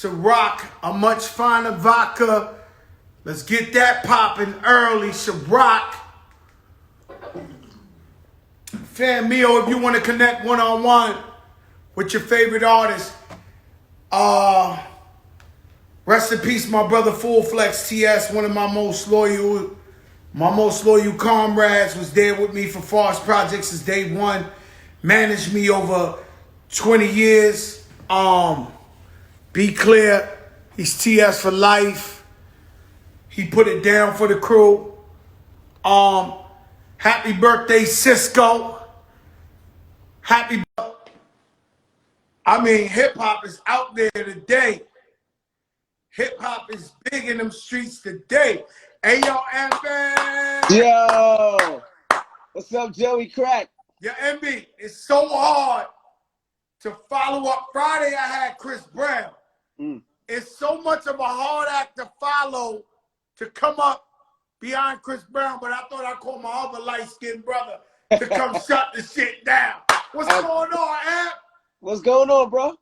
Ciroc, a much finer vodka. Let's get that popping early. Ciroc. Fan Mio, if you want to connect one-on-one with your favorite artist, rest in peace, my brother Full Flex TS, one of my most loyal comrades, was there with me for Forest Projects since day one. Managed me over 20 years. Be clear, he's TS for life. He put it down for the crew. Happy birthday, Cisco. Hip hop is out there today. Hip hop is big in them streets today. Hey, yo, MB. Yo, what's up, Joey Crack? Yo, MB, it's so hard to follow up. Friday, I had Chris Brown. It's so much of a hard act to follow to come up behind Chris Brown, but I thought I'd call my other light-skinned brother to come shut the shit down. What's going on, Amp? What's going on, bro?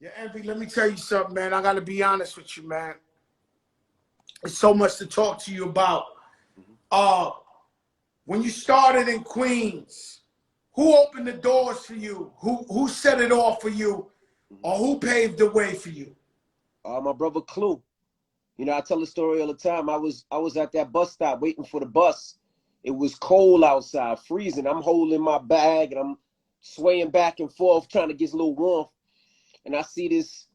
Yeah, Envy, let me tell you something, man. I got to be honest with you, man. There's so much to talk to you about. When you started in Queens, who opened the doors for you? Who set it off for you? Or who paved the way for you? My brother Clue. You know, I tell the story all the time. I was at that bus stop waiting for the bus. It was cold outside, freezing. I'm holding my bag and I'm swaying back and forth, trying to get a little warmth. And I see this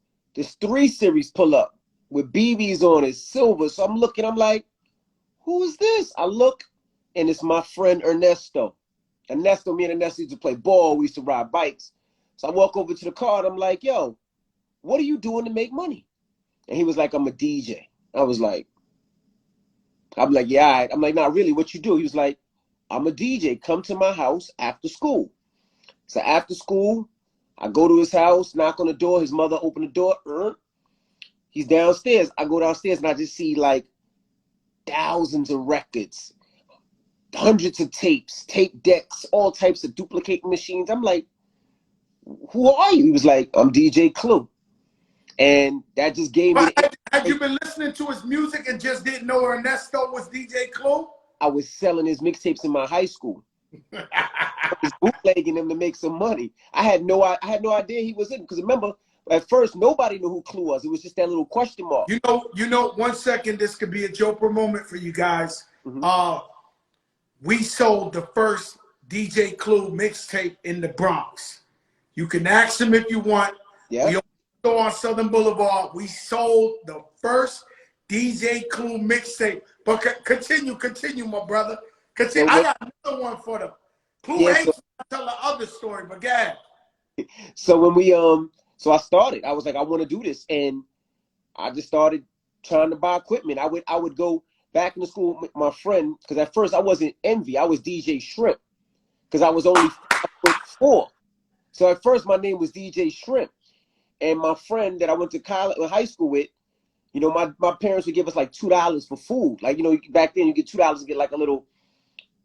3 Series pull up with BBs on it, silver. So I'm looking, I'm like, who is this? I look, and it's my friend Ernesto. Me and Ernesto used to play ball. We used to ride bikes. So I walk over to the car and I'm like, yo, what are you doing to make money? And he was like, I'm a DJ. I'm like, yeah, all right. I'm like, nah, really, what you do? He was like, I'm a DJ. Come to my house after school. So after school, I go to his house, knock on the door. His mother opened the door. He's downstairs. I go downstairs and I just see like thousands of records, hundreds of tapes, tape decks, all types of duplicating machines. I'm like, who are you? He was like, I'm DJ Clue. And that just gave me... Had you been listening to his music and just didn't know Ernesto was DJ Clue? I was selling his mixtapes in my high school. I was bootlegging him to make some money. I had no idea he was in, because remember, at first nobody knew who Clue was. It was just that little question mark. You know, 1 second, this could be a Joker moment for you guys. We sold the first DJ Clue mixtape in the Bronx. You can ask him if you want. Yeah. We on Southern Boulevard. We sold the first DJ Clue mixtape. But continue, my brother. Continue. I got another one for them. Clue hates to tell the other story, but go ahead. So when we so I started. I was like, I want to do this, and I just started trying to buy equipment. I would go back into school with my friend, because at first I wasn't Envy. I was DJ Shrimp, because I was only 4. So at first my name was DJ Shrimp. And my friend that I went to high school with, you know, my parents would give us like $2 for food. Like, you know, back then you get $2 to get like a little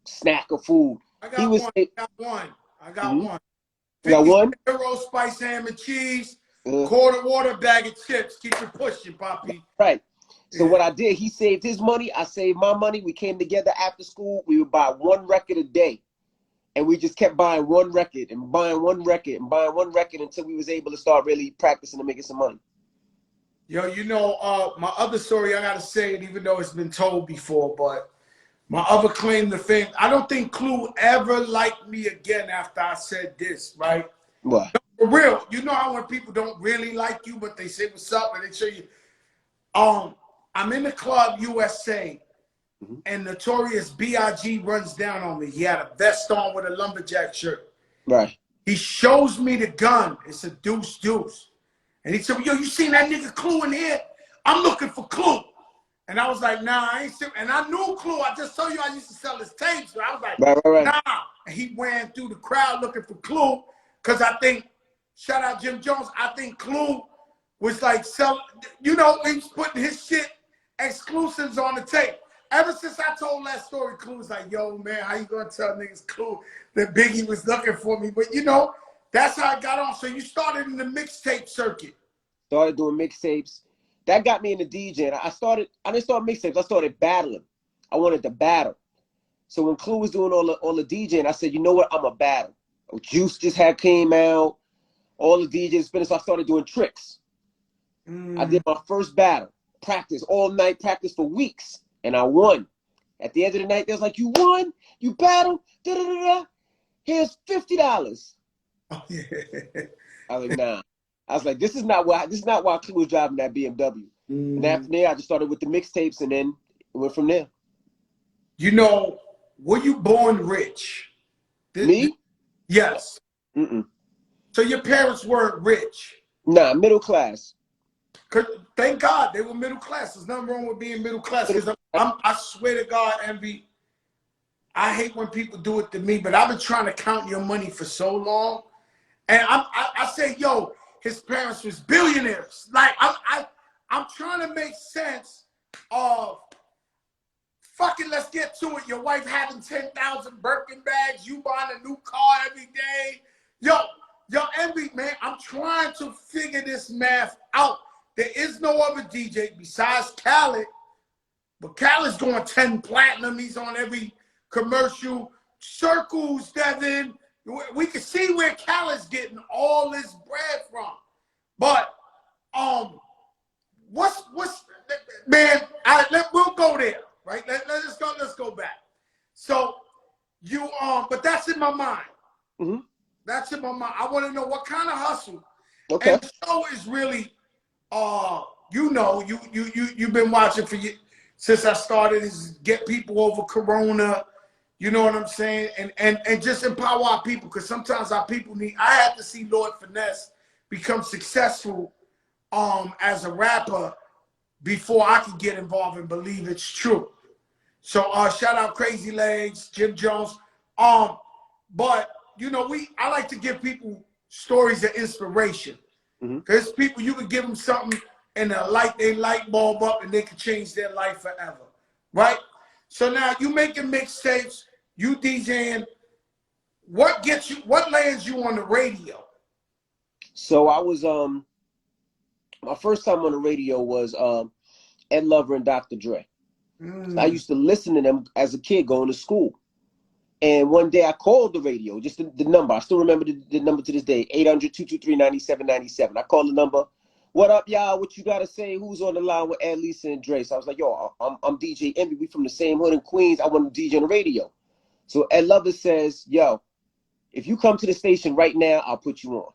snack of food. I got one. I got one. You got one? Hero spice ham and cheese, quarter water, bag of chips. Keep it pushing, Poppy. Right. So what I did, he saved his money. I saved my money. We came together after school. We would buy 1 record a day. And we just kept buying 1 record and buying 1 record and buying 1 record until we was able to start really practicing and making some money. Yo, you know, my other story, I got to say it, even though it's been told before, but my other claim to fame, I don't think Clue ever liked me again after I said this, right? What? No, for real. You know how when people don't really like you, but they say what's up and they show you. I'm in the club USA. And Notorious B.I.G. runs down on me. He had a vest on with a lumberjack shirt. Right. He shows me the gun. It's a deuce. And he said, yo, you seen that nigga Clue in here? I'm looking for Clue. And I was like, nah, I ain't seen. And I knew Clue. I just told you I used to sell his tapes. So I was like, right. nah. And he ran through the crowd looking for Clue. Because I think, shout out Jim Jones, I think Clue was like selling, you know, he's putting his shit exclusives on the tape. Ever since I told that story, Clue was like, yo, man, how you gonna tell niggas Clue that Biggie was looking for me? But, you know, that's how I got on. So you started in the mixtape circuit. Started doing mixtapes. That got me into DJing. I didn't start mixtapes. I started battling. I wanted to battle. So when Clue was doing all the DJing, I said, you know what? I'm a battle. Juice just had came out. All the DJs finished. So I started doing tricks. I did my first battle. Practice all night. Practice for weeks. And I won. At the end of the night, they was like, you won? You battled? Da-da-da-da. Here's $50. Oh, yeah. I was like, nah. I was like, this is not why Clue was driving that BMW. And after there, I just started with the mixtapes and then it went from there. You know, were you born rich? Me? Yes. Mm-mm. So your parents weren't rich? Nah, middle class. Thank God they were middle class. There's nothing wrong with being middle class. Because I swear to God, Envy, I hate when people do it to me, but I've been trying to count your money for so long. And I say, yo, his parents was billionaires. Like, I'm trying to make sense of, fucking let's get to it. Your wife having 10,000 Birkin bags, you buying a new car every day. Yo, Envy, man, I'm trying to figure this math out. There is no other DJ besides Khaled, but Khaled's going 10 platinum. He's on every commercial. Circles, Devin. We can see where Khaled's getting all this bread from. But what's man? We'll go there, right? Let's go back. So you but that's in my mind. Mm-hmm. That's in my mind. I want to know what kind of hustle. Okay. And the show is really, you've been watching since I started. Is get people over Corona. You know what I'm saying? And just empower our people, because sometimes our people need. I had to see Lord Finesse become successful as a rapper before I could get involved and believe it's true. So shout out Crazy Legs, Jim Jones. But you know, I like to give people stories of inspiration. Because people, you can give them something and light their light bulb up and they can change their life forever. Right? So now you making mixtapes, you DJing. What lands you on the radio? So I was my first time on the radio was Ed Lover and Dr. Dre. So I used to listen to them as a kid going to school. And one day I called the radio, just the number. I still remember the number to this day, 800-223-9797. I called the number. What up, y'all? What you got to say? Who's on the line with Ed, Lisa, and Dre? So I was like, yo, I'm DJ Envy. We from the same hood in Queens. I want to DJ on the radio. So Ed Lover says, yo, if you come to the station right now, I'll put you on.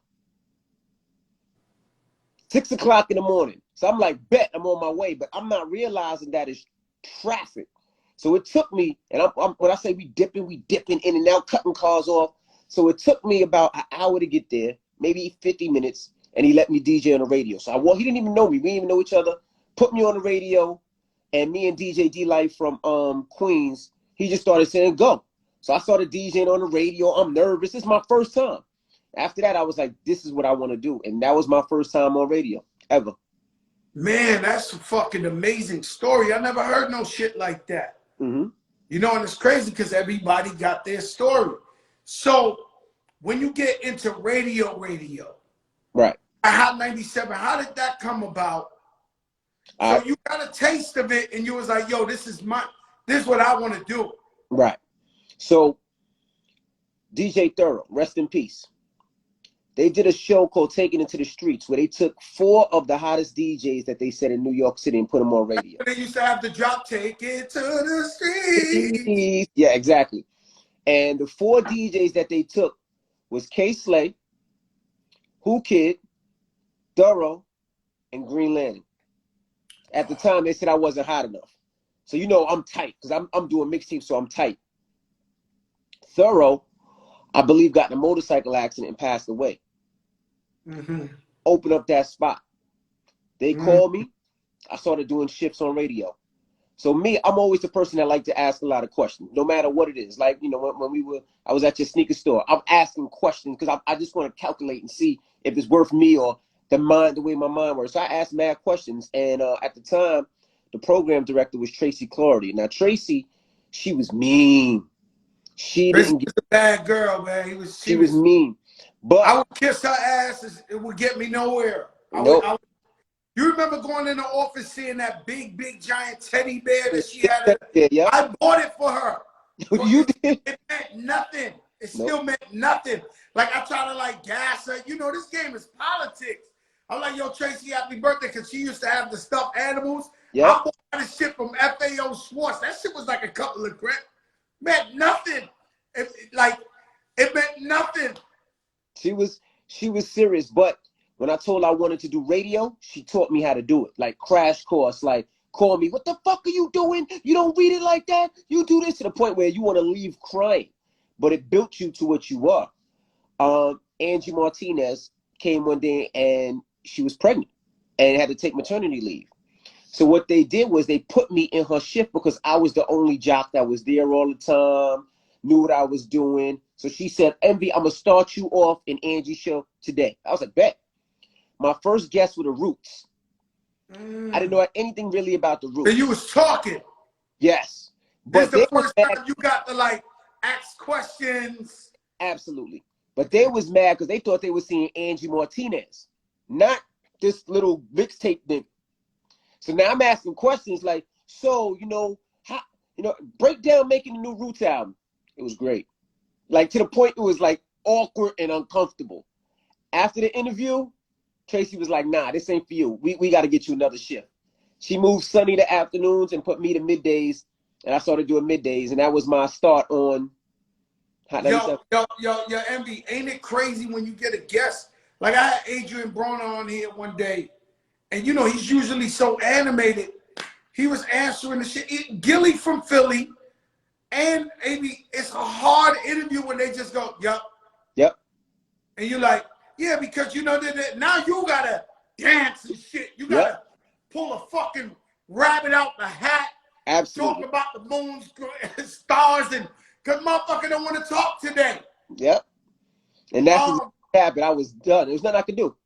6 o'clock in the morning. So I'm like, bet, I'm on my way. But I'm not realizing that it's traffic. So it took me, and when I say we dipping in and out, cutting cars off. So it took me about an hour to get there, maybe 50 minutes, and he let me DJ on the radio. So he didn't even know me. We didn't even know each other. Put me on the radio, and me and DJ D-Life from Queens, he just started saying, go. So I started DJing on the radio. I'm nervous. This is my first time. After that, I was like, this is what I want to do. And that was my first time on radio, ever. Man, that's a fucking amazing story. I never heard no shit like that. You know, and it's crazy because everybody got their story. So when you get into radio, right? Hot 97, how did that come about? So you got a taste of it, and you was like, "Yo, this is what I want to do." Right. So DJ Thorough, rest in peace. They did a show called Taking It to the Streets where they took 4 of the hottest DJs that they said in New York City and put them on radio. They used to have the drop, take it to the streets. Yeah, exactly. And the 4 DJs that they took was K Slay, Who Kid, Thorough, and Green Lantern. At the time, they said I wasn't hot enough. So you know I'm tight because I'm doing mixtapes, so I'm tight. Thorough, I believe, got in a motorcycle accident and passed away. Open up that spot. They called me. I started doing shifts on radio. So me, I'm always the person that like to ask a lot of questions, no matter what it is. Like, you know, when I was at your sneaker store, I'm asking questions because I just want to calculate and see if it's worth me or the way my mind works. So I asked mad questions. And at the time, the program director was Tracy Clardy. Now, Tracy, she was mean. She didn't get a bad girl, man. She was mean. But I would kiss her ass. It would get me nowhere. Nope. You remember going in the office seeing that big giant teddy bear that she had? Yeah. I bought it for her. You did? It meant nothing. It Nope. still meant nothing. Like I try to like gas her. You know, this game is politics. I'm like, yo, Tracy, happy birthday, because she used to have the stuffed animals. Yep. I bought this shit from FAO Schwartz. That shit was like a couple of grand. Meant nothing. It meant nothing. She was serious, but when I told her I wanted to do radio, she taught me how to do it. Like crash course, like call me, what the fuck are you doing? You don't read it like that? You do this, to the point where you want to leave crying. But it built you to what you are. Angie Martinez came one day and she was pregnant and had to take maternity leave. So what they did was they put me in her shift because I was the only jock that was there all the time, knew what I was doing. So she said, Envy, I'm going to start you off in Angie's show today. I was like, bet. My first guests were the Roots. I didn't know anything really about the Roots. And you was talking. Yes. But this is the first time you got to like ask questions. Absolutely. But they was mad because they thought they were seeing Angie Martinez, not this little mixtape thing. So now I'm asking questions like, so, how, break down making the new Roots album. It was great. Like, to the point it was like awkward and uncomfortable. After the interview, Tracy was like, nah, this ain't for you. We got to get you another shift. She moved Sunny to afternoons and put me to middays. And I started doing middays. And that was my start on Hot 97. Yo, Envy, ain't it crazy when you get a guest? Like I had Adrian Broner on here one day. And he's usually so animated. He was answering the shit. Gilly from Philly. And Amy, it's a hard interview when they just go, yep. And you're like, yeah, because now you gotta dance and shit. You gotta pull a fucking rabbit out the hat. Absolutely. Talk about the moons, stars, and because motherfucker don't want to talk today. Yep. And that's the habit. I was done. There's nothing I could do.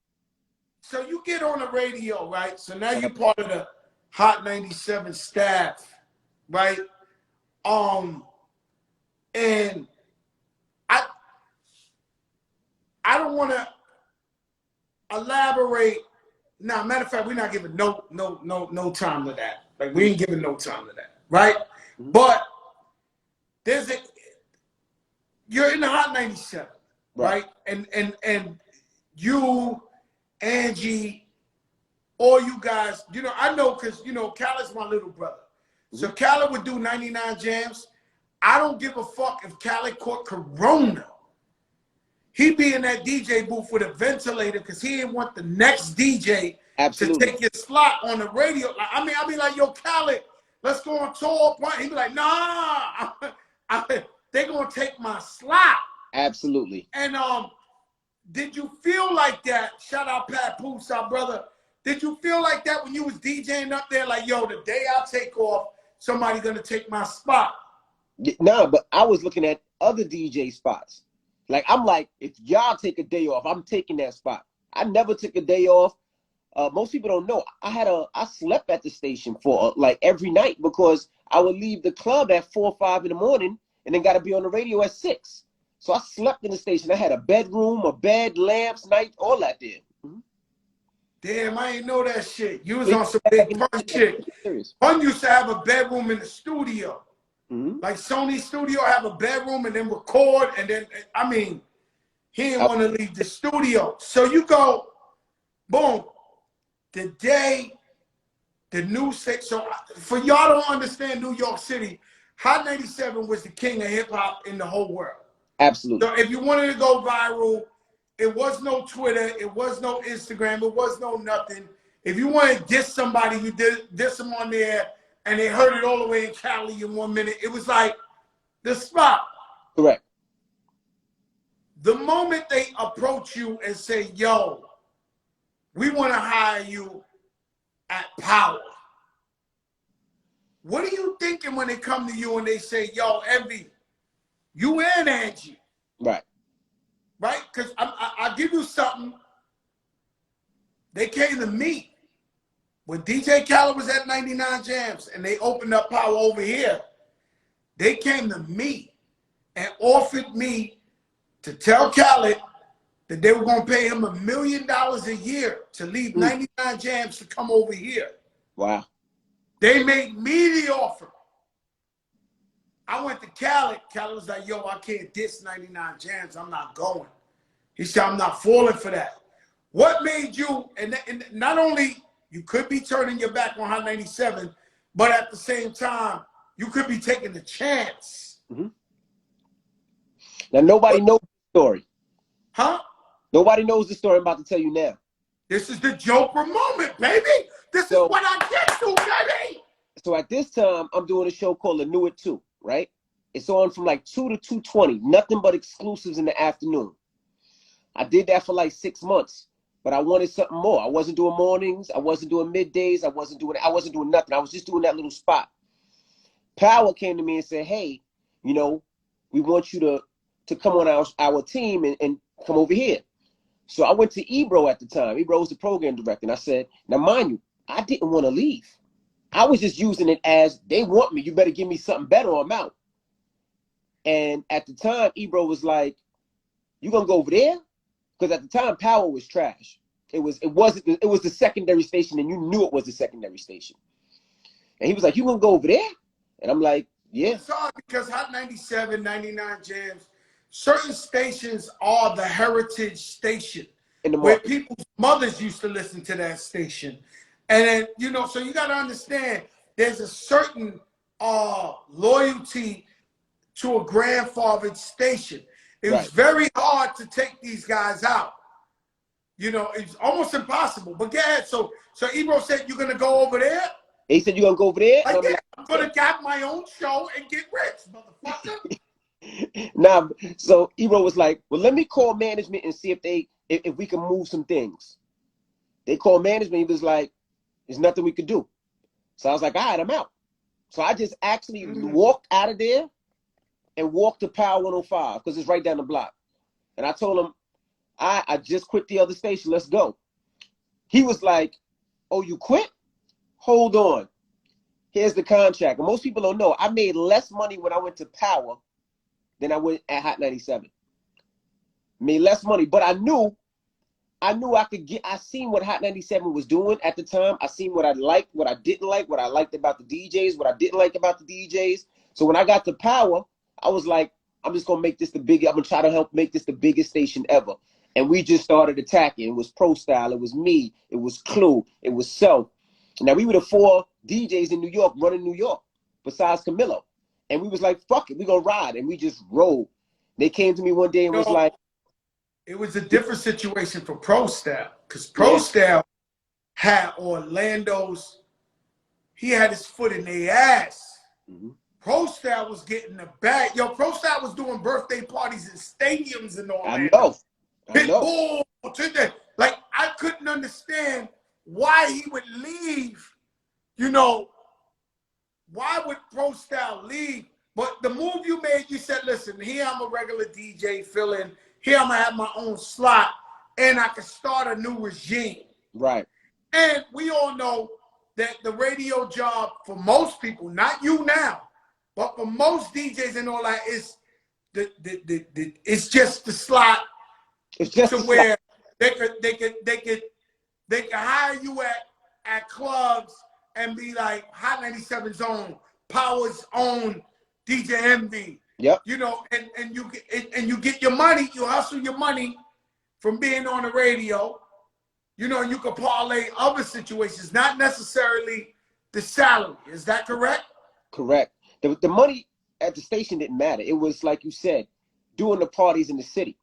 So you get on the radio, right? So now you're part of the Hot 97 staff, right? And I don't want to elaborate. Now, matter of fact, we're not giving no time to that. Like we ain't giving no time to that, right? Mm-hmm. But you're in the Hot 97, right? And you, Angie, all you guys, I know because Khaled's my little brother. So Khaled would do 99 jams. I don't give a fuck if Khaled caught corona. He'd be in that DJ booth with a ventilator because he didn't want the next DJ to take his slot on the radio. I mean, I'd be like, yo, Khaled, let's go on tour. He'd be like, nah, they're going to take my slot. Absolutely. And did you feel like that? Shout out Pat Poops, our brother. Did you feel like that when you was DJing up there? Like, yo, the day I take off, somebody going to take my spot. No, but I was looking at other DJ spots. Like, I'm like, if y'all take a day off, I'm taking that spot. I never took a day off. Most people don't know. I slept at the station for like every night because I would leave the club at 4 or 5 in the morning and then got to be on the radio at 6. So I slept in the station. I had a bedroom, a bed, lamps, night, all that there. Mm-hmm. Damn, I ain't know that shit. You was on some big pun shit. Pun used to have a bedroom in the studio. Mm-hmm. Like Sony Studio have a bedroom and then record. And then, I mean, he didn't want to leave the studio. So you go, boom. The day the new six. So for y'all don't understand New York City, Hot 97 was the king of hip hop in the whole world. Absolutely. So if you wanted to go viral, it was no Twitter, it was no Instagram, it was no nothing. If you wanted to diss somebody, you diss them on there, and they heard it all the way in Cali in 1 minute. It was like the spot. Correct. The moment they approach you and say, yo, we want to hire you at Power. What are you thinking when they come to you and they say, yo, Envy, you and Angie? Right. Right? Because I'll give you something. They came to me. When DJ Khaled was at 99 Jams and they opened up Power over here, they came to me and offered me to tell Khaled that they were going to pay him $1 million a year to leave 99 Jams to come over here. Wow. They made me the offer. I went to Khaled. Khaled was like, yo, I can't diss 99 Jams. I'm not going. He said, I'm not falling for that. What made you, and not only you could be turning your back on Hot 97, but at the same time, you could be taking a chance. Now, nobody knows the story. Huh? Nobody knows the story I'm about to tell you now. This is the Joker moment, baby. This is what I get to, baby. So at this time, I'm doing a show called The New at 2, right? It's on from like 2 to 2:20. Nothing but exclusives in the afternoon. I did that for like 6 months, but I wanted something more. I wasn't doing mornings. I wasn't doing middays. I wasn't doing nothing. I was just doing that little spot. Power came to me and said, hey, you know, we want you to come on our team and come over here. So I went to Ebro at the time. Ebro was the program director. And I said, now mind you, I didn't want to leave. I was just using it as they want me. You better give me something better or I'm out. And at the time, Ebro was like, you gonna go over there? Because at the time, Power was trash. It was the secondary station, and you knew it was the secondary station. And he was like, you gonna go over there? And I'm like, yeah. It's hard because Hot 97, 99 Jams, certain stations are the heritage station where people's mothers used to listen to that station. And then, you know, so you got to understand there's a certain loyalty to a grandfathered station. It was very hard to take these guys out. You know, it's almost impossible. But go ahead. So Ebro said, you're going to go over there? He said, you're going to go over there? Like, yeah, I'm going to get my own show and get rich, motherfucker. Nah, so Ebro was like, well, let me call management and see if we can move some things. They called management. He was like, there's nothing we could do. So I was like, all right, I'm out. So I just actually walked out of there and walked to Power 105 because it's right down the block. And I told him, I just quit the other station. Let's go. He was like, oh, you quit? Hold on. Here's the contract. And most people don't know, I made less money when I went to Power than I went at Hot 97. Made less money, but I knew I could get. I seen what Hot 97 was doing at the time. I seen what I liked, what I didn't like, what I liked about the DJs, what I didn't like about the DJs. So when I got to Power, I was like, I'm just gonna make this I'm gonna try to help make this the biggest station ever. And we just started attacking. It was Pro Style, it was me, it was Clue, it was Self. Now we were the 4 DJs in New York running New York, besides Camilo. And we was like, fuck it, we gonna ride. And we just rolled. They came to me one day and was like, it was a different situation for Pro Style, because Pro Style had Orlando's, he had his foot in their ass. Pro Style was getting the bag. Yo, Pro Style was doing birthday parties in stadiums in Orlando. I know. Like, I couldn't understand why he would leave. You know, why would Pro Style leave? But the move you made, you said, listen, here I'm a regular DJ fill-in. Here I'm going to have my own slot, and I can start a new regime. Right. And we all know that the radio job for most people, not you now, but for most DJs and all that, is it's just the slot. It's just to where they could hire you at clubs and be like Hot 97's own, Power's own, DJ Envy. Yep. You know, and you get your money, you hustle your money from being on the radio. You know, you can parlay other situations, not necessarily the salary. Is that correct? Correct. The money at the station didn't matter. It was, like you said, doing the parties in the city.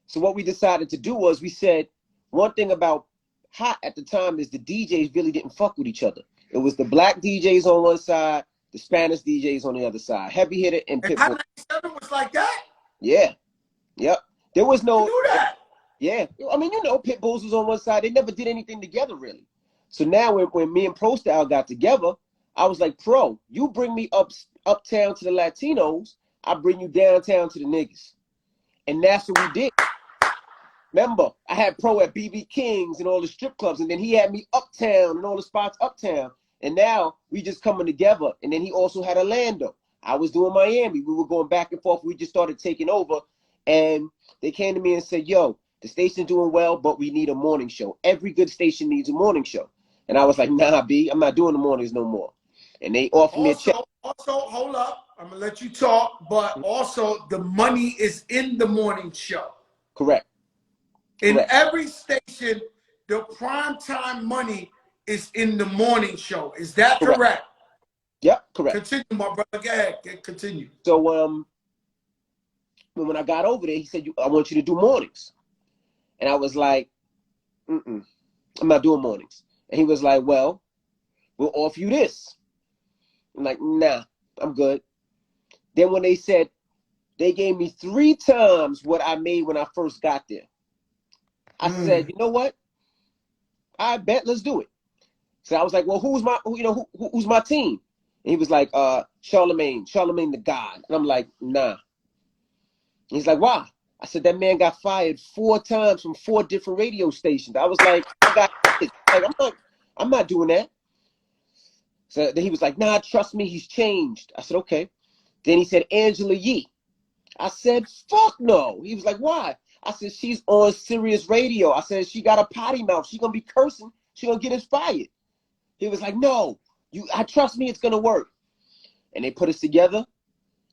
So what we decided to do was we said, one thing about Hot at the time is the DJs really didn't fuck with each other. It was the black DJs on one side, the Spanish DJs on the other side. Heavy Hitter and Pitbull. Hot 97 was like that? Yeah. Yep. There was no... You knew that? Yeah. I mean, you know, Pitbulls was on one side. They never did anything together, really. So now when me and Pro Style got together, I was like, Pro, you bring me uptown to the Latinos, I bring you downtown to the niggas. And that's what we did. Remember, I had Pro at BB King's and all the strip clubs, and then he had me uptown and all the spots uptown. And now we just coming together. And then he also had Orlando. I was doing Miami. We were going back and forth. We just started taking over. And they came to me and said, yo, The station's doing well, but we need a morning show. Every good station needs a morning show. And I was like, nah, B, I'm not doing the mornings no more. And they offered me a check. Also, hold up. I'm going to let you talk, but also the money is in the morning show. Correct. In every station, the primetime money is in the morning show. Is that correct? Yep, correct. Continue, my brother. Go ahead. Continue. So when I got over there, he said, I want you to do mornings. And I was like, I'm not doing mornings. And he was like, well, we'll offer you this. I'm like, nah, I'm good. Then when they said, they gave me 3 times what I made when I first got there. I said, you know what? I bet, let's do it. So I was like, well, who's my team? And he was like, Charlemagne the God. And I'm like, nah. And he's like, why? I said, that man got fired 4 times from 4 different radio stations. I was like, I'm not doing that. So then he was like, nah, trust me, he's changed. I said, okay. Then he said, Angela Yee. I said, fuck no. He was like, why? I said, she's on Sirius Radio. I said, she got a potty mouth. She's going to be cursing. She's going to get us fired. He was like, no, I trust me, it's going to work. And they put us together,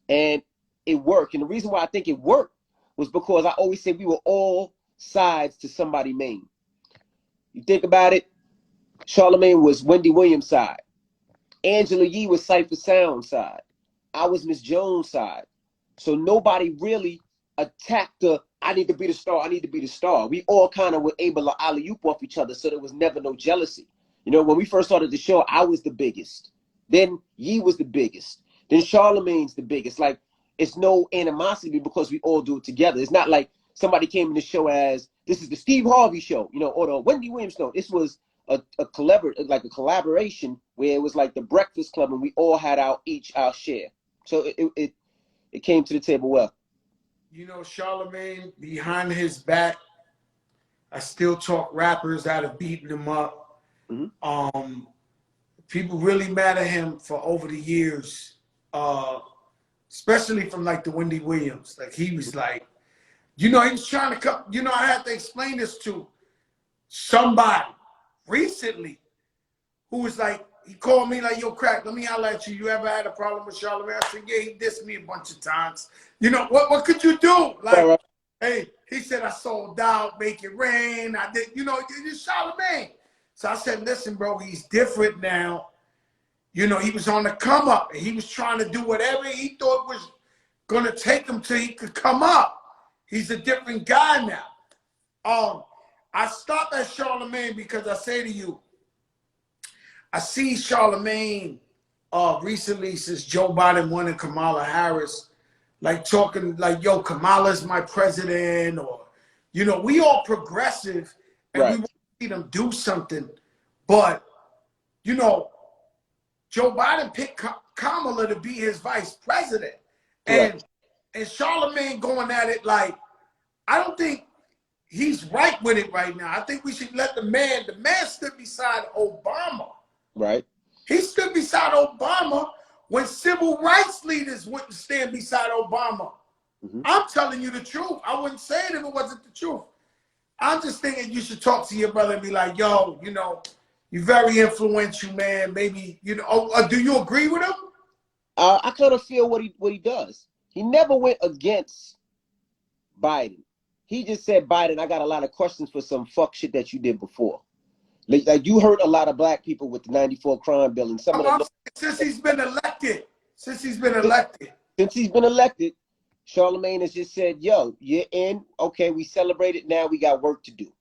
and it worked. And the reason why I think it worked was because I always said we were all sides to somebody's name. You think about it, Charlemagne was Wendy Williams' side. Angela Yee was Cypher Sound side. I was Miss Jones' side. So nobody really attacked I need to be the star, I need to be the star. We all kind of were able to alley-oop off each other, so there was never no jealousy. You know, when we first started the show, I was the biggest. Then Yee was the biggest. Then Charlemagne's the biggest. Like, it's no animosity because we all do it together. It's not like somebody came in the show as, this is the Steve Harvey show, you know, or the Wendy Williams show. This was a collaboration where it was like the Breakfast Club, and we all had our share. So it came to the table well. You know, Charlemagne, behind his back, I still talk rappers that have beaten him up. People really mad at him for over the years, especially from like the Wendy Williams. Like, he was like, you know, he was trying to come, you know, I had to explain this to somebody recently who was like, he called me like, yo, Crack, let me holler at you. You ever had a problem with Charlemagne? I said, yeah, he dissed me a bunch of times. You know, what could you do? Like, hey, he said, I sold out, make it rain. I did, you know, it's Charlemagne. So I said, listen, bro, he's different now. You know, he was on the come up, and he was trying to do whatever he thought was going to take him till he could come up. He's a different guy now. I stopped at Charlemagne because I say to you, I see Charlemagne recently, since Joe Biden won and Kamala Harris, like talking like, yo, Kamala's my president, or, you know, we all progressive, and we want to see them do something. But, you know, Joe Biden picked Kamala to be his vice president. And Charlemagne going at it like, I don't think he's right with it right now. I think we should let the man stood beside Obama. Right. He stood beside Obama when civil rights leaders wouldn't stand beside Obama. I'm telling you the truth. I wouldn't say it if it wasn't the truth. I'm just thinking you should talk to your brother and be like, yo, you know, you're very influential, man. Maybe, you know, do you agree with him? I kind of feel what he does. He never went against Biden. He just said, Biden, I got a lot of questions for some fuck shit that you did before. Like, you hurt a lot of black people with the 94 crime bill, and some of the since he's been elected. Since he's been elected, Charlemagne has just said, yo, you're in. Okay, we celebrated. Now we got work to do.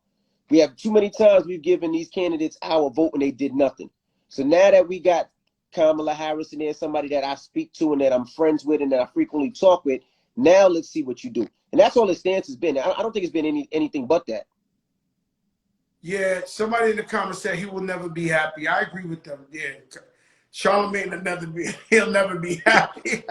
We have too many times we've given these candidates our vote and they did nothing. So now that we got Kamala Harris in there, somebody that I speak to and that I'm friends with and that I frequently talk with, now let's see what you do. And that's all his stance has been. I don't think it's been anything but that. Yeah, somebody in the comments said he will never be happy. I agree with them. Yeah, Charlemagne he'll never be happy.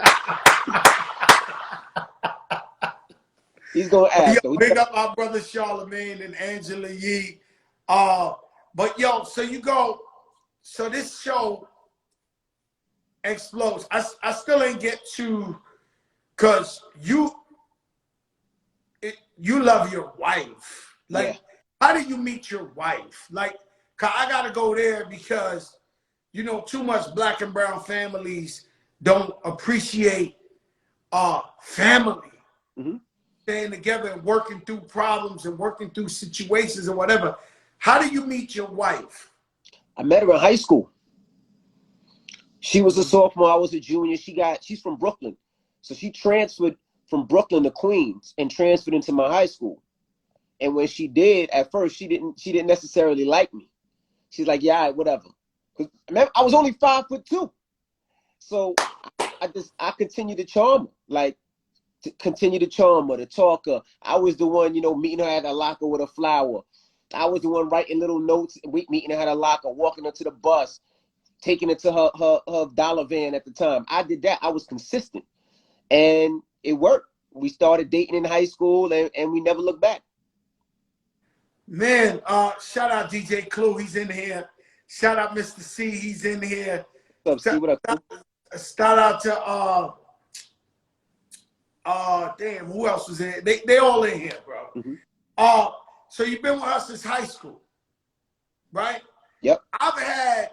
He's gonna ask. Yo, big up our brother Charlemagne and Angela Yee. But yo, so this show explodes. I still ain't get to, cause you love your wife. Like, Yeah. how did you meet your wife? Like, 'cause I gotta go there because, you know, too much black and brown families don't appreciate family. Mm-hmm. Staying together and working through problems and working through situations and whatever. How do you meet your wife? I met her in high school. She was a sophomore, I was a junior. She's from Brooklyn. So she transferred from Brooklyn to Queens and transferred into my high school. And when she did, at first she didn't necessarily like me. She's like, yeah, all right, whatever. Because I was only 5'2". So I continued to charm her. Like, to continue to charm her, to talk her. I was the one, you know, meeting her at a locker with a flower. I was the one writing little notes, meeting her at a locker, walking her to the bus, taking her to her dollar van at the time. I did that. I was consistent. And it worked. We started dating in high school and we never looked back. Man, shout out DJ Clue, he's in here. Shout out Mr. C, he's in here. What's up, C? What up? Shout out to damn, who else was in here? They all in here, bro. Mm-hmm. So you've been with us since high school, right? Yep. I've had,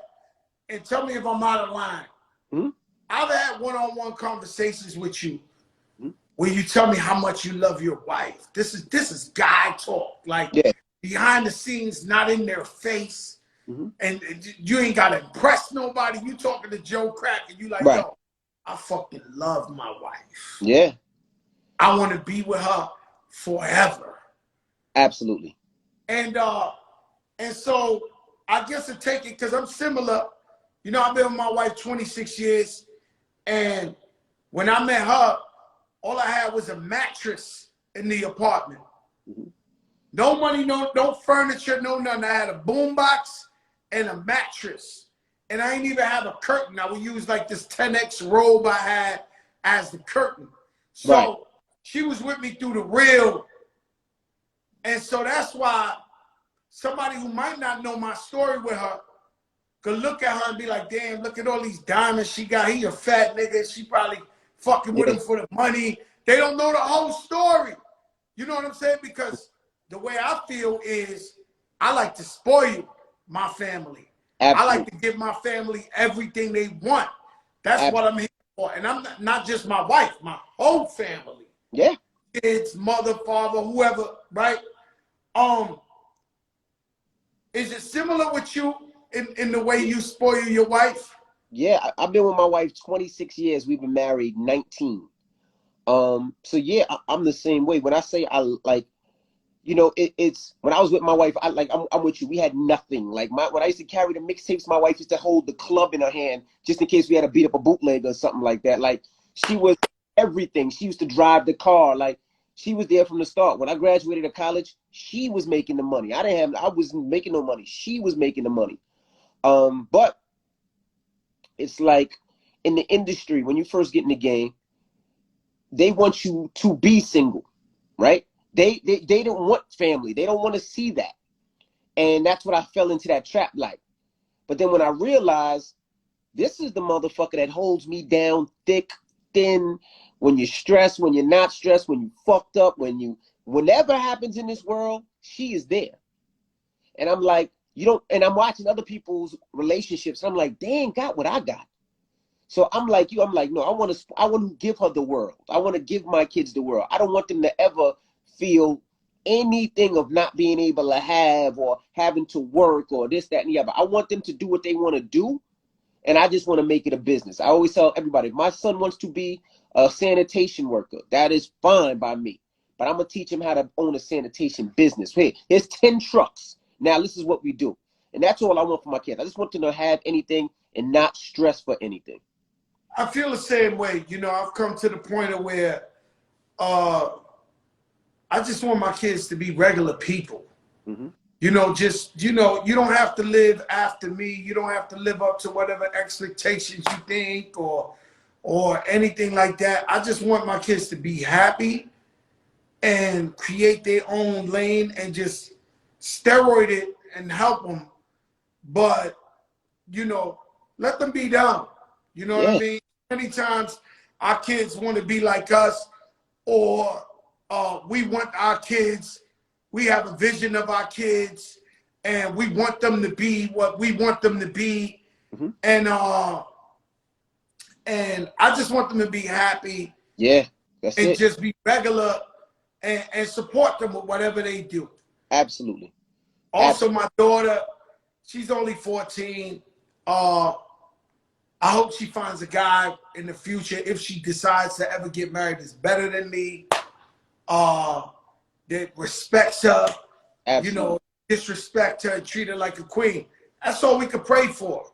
and tell me if I'm out of line. Mm-hmm. I've had one-on-one conversations with you mm-hmm. where you tell me how much you love your wife. This is guy talk, like behind the scenes, not in their face, mm-hmm. and you ain't gotta impress nobody. You talking to Joe Crack, and you like, right. Yo, I fucking love my wife. Yeah. I want to be with her forever. Absolutely. And so I guess to take it, because I'm similar. You know, I've been with my wife 26 years, and when I met her, all I had was a mattress in the apartment. Mm-hmm. No money, no furniture, no nothing. I had a boombox and a mattress. And I ain't even have a curtain. I would use like this 10X robe I had as the curtain. So right. She was with me through the real. And so that's why somebody who might not know my story with her could look at her and be like, damn, look at all these diamonds she got. He a fat nigga. She probably fucking with him for the money. They don't know the whole story. You know what I'm saying? Because the way I feel is I like to spoil my family. Absolutely. I like to give my family everything they want. That's what I'm here for. And I'm not just my wife, my whole family. Yeah. Kids, mother, father, whoever, right? Is it similar with you in the way you spoil your wife? Yeah, I've been with my wife 26 years. We've been married 19. So yeah, I'm the same way. When I say I like, you know, it's when I was with my wife, I'm with you. We had nothing. Like when I used to carry the mixtapes, my wife used to hold the club in her hand just in case we had to beat up a bootleg or something like that. Like she was everything. She used to drive the car. Like she was there from the start. When I graduated to college, she was making the money. I wasn't making no money. She was making the money. But it's like in the industry, when you first get in the game, they want you to be single, right? They don't want family. They don't want to see that. And that's what I fell into that trap like. But then when I realized this is the motherfucker that holds me down thick, thin, when you're stressed, when you're not stressed, when you fucked up, whenever happens in this world, she is there. And I'm like, and I'm watching other people's relationships. And I'm like, they ain't got what I got. So I'm like you. I'm like, no, I want to give her the world. I want to give my kids the world. I don't want them to ever feel anything of not being able to have or having to work or this, that, and the other. I want them to do what they want to do. And I just want to make it a business. I always tell everybody, if my son wants to be a sanitation worker, that is fine by me. But I'm going to teach him how to own a sanitation business. Hey, here's 10 trucks. Now this is what we do. And that's all I want for my kids. I just want them to have anything and not stress for anything. I feel the same way. You know, I've come to the point of where I just want my kids to be regular people. Mm-hmm. You know, you don't have to live after me. You don't have to live up to whatever expectations you think or anything like that. I just want my kids to be happy and create their own lane and just steroid it and help them. But, you know, let them be down. You know what I mean? Many times our kids want to be like us or we want our kids, we have a vision of our kids, and we want them to be what we want them to be. Mm-hmm. And I just want them to be happy. Yeah, that's and it. just be regular and support them with whatever they do. Absolutely. Also, my daughter, she's only 14. I hope she finds a guy in the future, if she decides to ever get married, that's better than me, that respects her, Absolutely. you know, disrespect her and treat her like a queen. That's all we could pray for.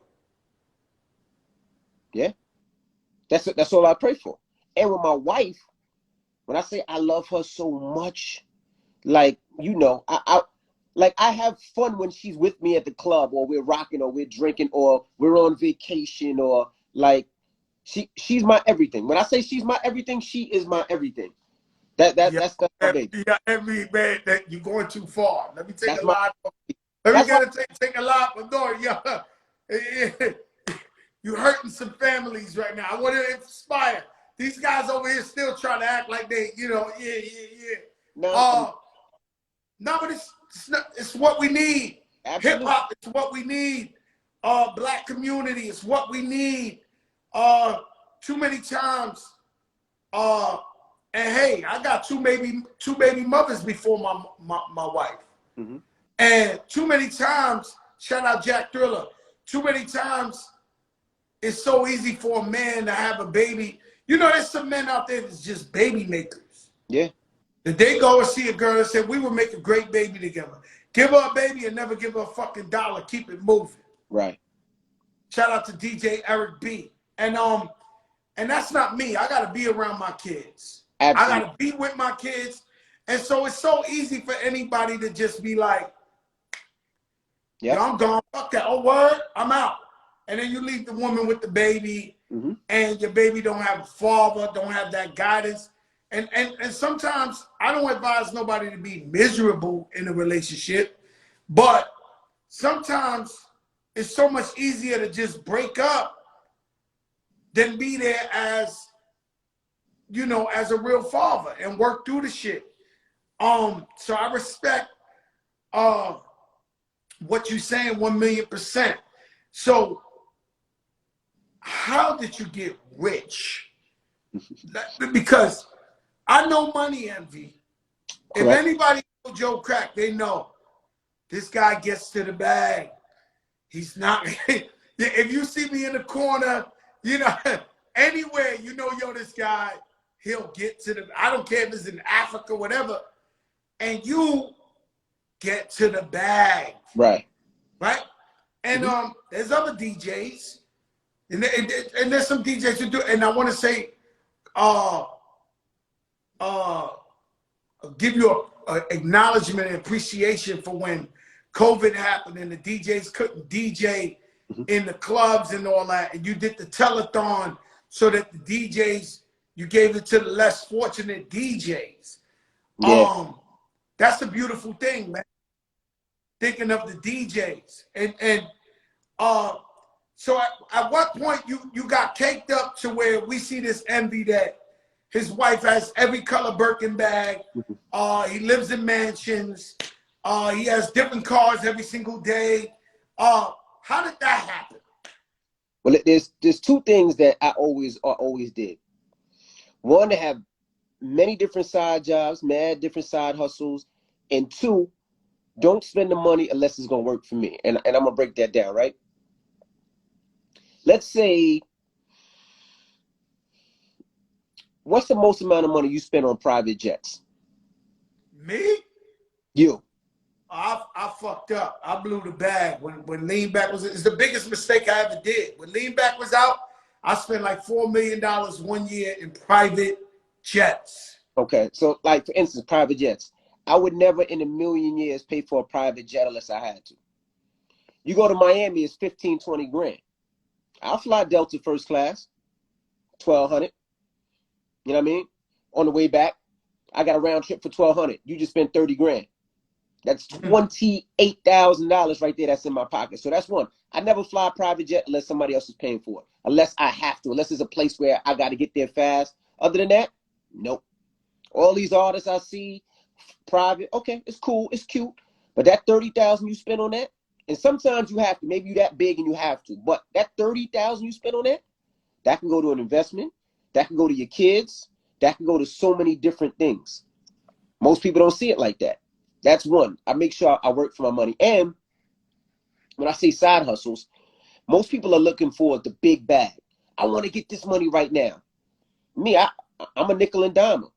Yeah. That's all I pray for. And with my wife, when I say I love her so much, like, you know, I have fun when she's with me at the club, or we're rocking, or we're drinking, or we're on vacation, or like she's my everything. When I say she's my everything, she is my everything. That's my baby. Yeah, every man that you're going too far. Let me take That's a lot. Let me take a lot, but no, yeah. You hurting some families right now. I want to inspire. These guys over here still trying to act like they, you know, yeah. No, but it's what we need. Hip hop is what we need. Black community is what we need. Too many times. And hey, I got two baby mothers before my wife. Mm-hmm. And too many times, shout out Jack Thriller. Too many times, it's so easy for a man to have a baby. You know, there's some men out there that's just baby makers. Yeah. That they go and see a girl and say, we will make a great baby together. Give her a baby and never give her a fucking dollar. Keep it moving. Right. Shout out to DJ Eric B. And that's not me. I gotta be around my kids. Absolutely. I gotta be with my kids. And so it's so easy for anybody to just be like, yeah, I'm gone. Fuck that. Oh, word, I'm out. And then you leave the woman with the baby, mm-hmm. and your baby don't have a father, don't have that guidance. And sometimes I don't advise nobody to be miserable in a relationship, but sometimes it's so much easier to just break up than be there as, you know, as a real father and work through the shit. So I respect what you're saying 1,000,000%. So how did you get rich? Because I know money envy. Correct. If anybody knows Joe Crack, they know this guy gets to the bag. He's not. If you see me in the corner, you know, anywhere, you know, yo, this guy, he'll get to the. I don't care if it's in Africa, whatever, and you get to the bag. Right. Right. And mm-hmm. There's other DJs. And there's some DJs who do, and I want to say, give you a acknowledgement and appreciation for when COVID happened and the DJs couldn't DJ mm-hmm. in the clubs and all that, and you did the telethon so that the DJs, you gave it to the less fortunate DJs. Yeah. That's a beautiful thing, man. Thinking of the DJs and so at what point you got caked up to where we see this envy that his wife has every color Birkin bag, he lives in mansions, he has different cars every single day. How did that happen? Well, there's two things that I always did. One, to have many different side jobs, mad different side hustles, and two, don't spend the money unless it's gonna work for me. And I'm gonna break that down, right? Let's say, what's the most amount of money you spend on private jets? Me? You. I fucked up. I blew the bag when Lean Back was. It's the biggest mistake I ever did. When Lean Back was out, I spent like $4 million 1 year in private jets. Okay, so like for instance, private jets. I would never in a million years pay for a private jet unless I had to. You go to Miami, it's 15, 20 grand. I'll fly Delta first class, 1,200. You know what I mean? On the way back, I got a round trip for 1,200. You just spent 30 grand. That's $28,000 right there. That's in my pocket. So that's one. I never fly a private jet unless somebody else is paying for it. Unless I have to. Unless it's a place where I got to get there fast. Other than that, nope. All these artists I see, private, okay, it's cool, it's cute. But that 30,000 you spend on that, and sometimes you have to, maybe you that big and you have to, but that 30,000 you spend on that can go to an investment, that can go to your kids, that can go to so many different things. Most people don't see it like that. That's one. I make sure I work for my money. And when I say side hustles, most people are looking for the big bag. I want to get this money right now. Me, I'm a nickel and dimer.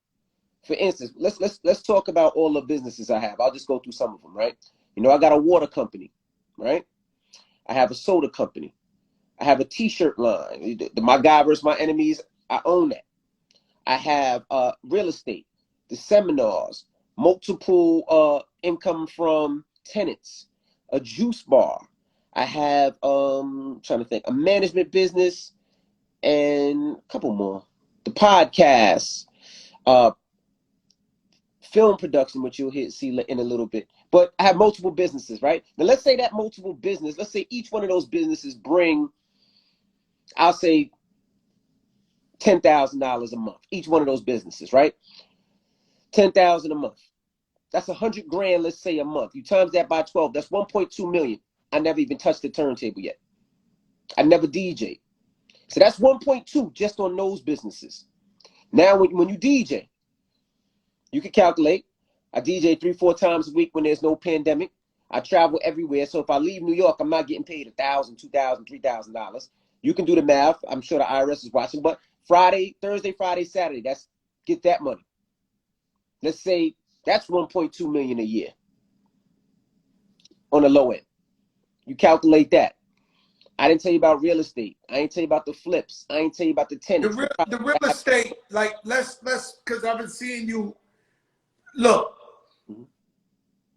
For instance, let's talk about all the businesses I have. I'll just go through some of them, right? You know, I got a water company, right? I have a soda company. I have a t-shirt line. My guy versus my enemies, I own that. I have real estate, the seminars, multiple income from tenants, a juice bar. I have trying to think, a management business, and a couple more. The podcasts, film production, which you'll see in a little bit. But I have multiple businesses, right? Now let's say that multiple business, let's say each one of those businesses bring, I'll say $10,000 a month. Each one of those businesses, right? 10,000 a month. That's 100 grand, let's say, a month. You times that by 12, that's 1.2 million. I never even touched the turntable yet. I never DJ. So that's 1.2 just on those businesses. Now, when you DJ, you can calculate. I DJ 3-4 times a week when there's no pandemic. I travel everywhere. So if I leave New York, I'm not getting paid $1,000, $2,000, $3,000. You can do the math. I'm sure the IRS is watching. But Thursday, Friday, Saturday, get that money. Let's say that's 1.2 million a year on the low end. You calculate that. I didn't tell you about real estate. I didn't tell you about the flips. I didn't tell you about the tenants. The real estate, like let's because I've been seeing you. Look,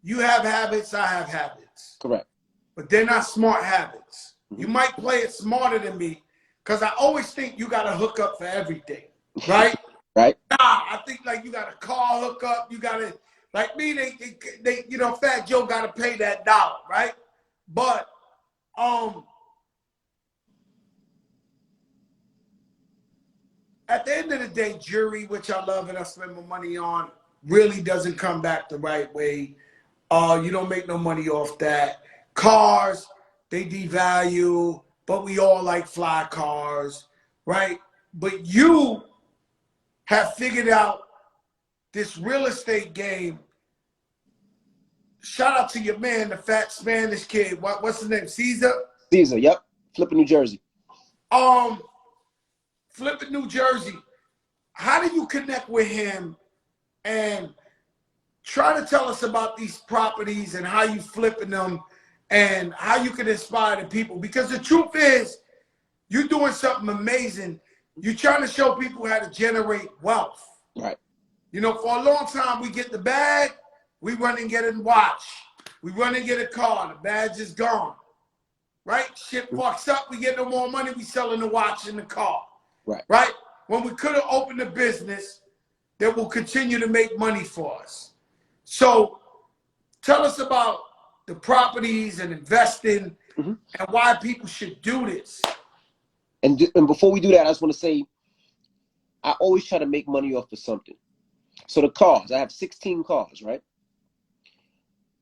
you have habits, I have habits. Correct. But they're not smart habits. You might play it smarter than me because I always think you got a hookup for everything, right? Right. Nah, I think like you got a car hookup. You got to, like me, they you know, Fat Joe got to pay that dollar, right? But, at the end of the day, jewelry, which I love and I spend my money on, really doesn't come back the right way. You don't make no money off that. Cars, they devalue, but we all like fly cars, right? But you have figured out this real estate game. Shout out to your man, the fat Spanish kid. What's his name? Caesar? Caesar, yep. Flipping New Jersey. Flipping New Jersey. How do you connect with him and try to tell us about these properties and how you flipping them and how you can inspire the people? Because the truth is, you're doing something amazing. You're trying to show people how to generate wealth. Right. You know, for a long time, we get the bag, we run and get a watch. We run and get a car, the badge is gone. Right? Shit fucks up, we get no more money, we selling the watch and the car. Right. Right? When we could have opened a business that will continue to make money for us. So tell us about the properties and investing and why people should do this. And before we do that, I just want to say, I always try to make money off of something. So the cars, I have 16 cars, right?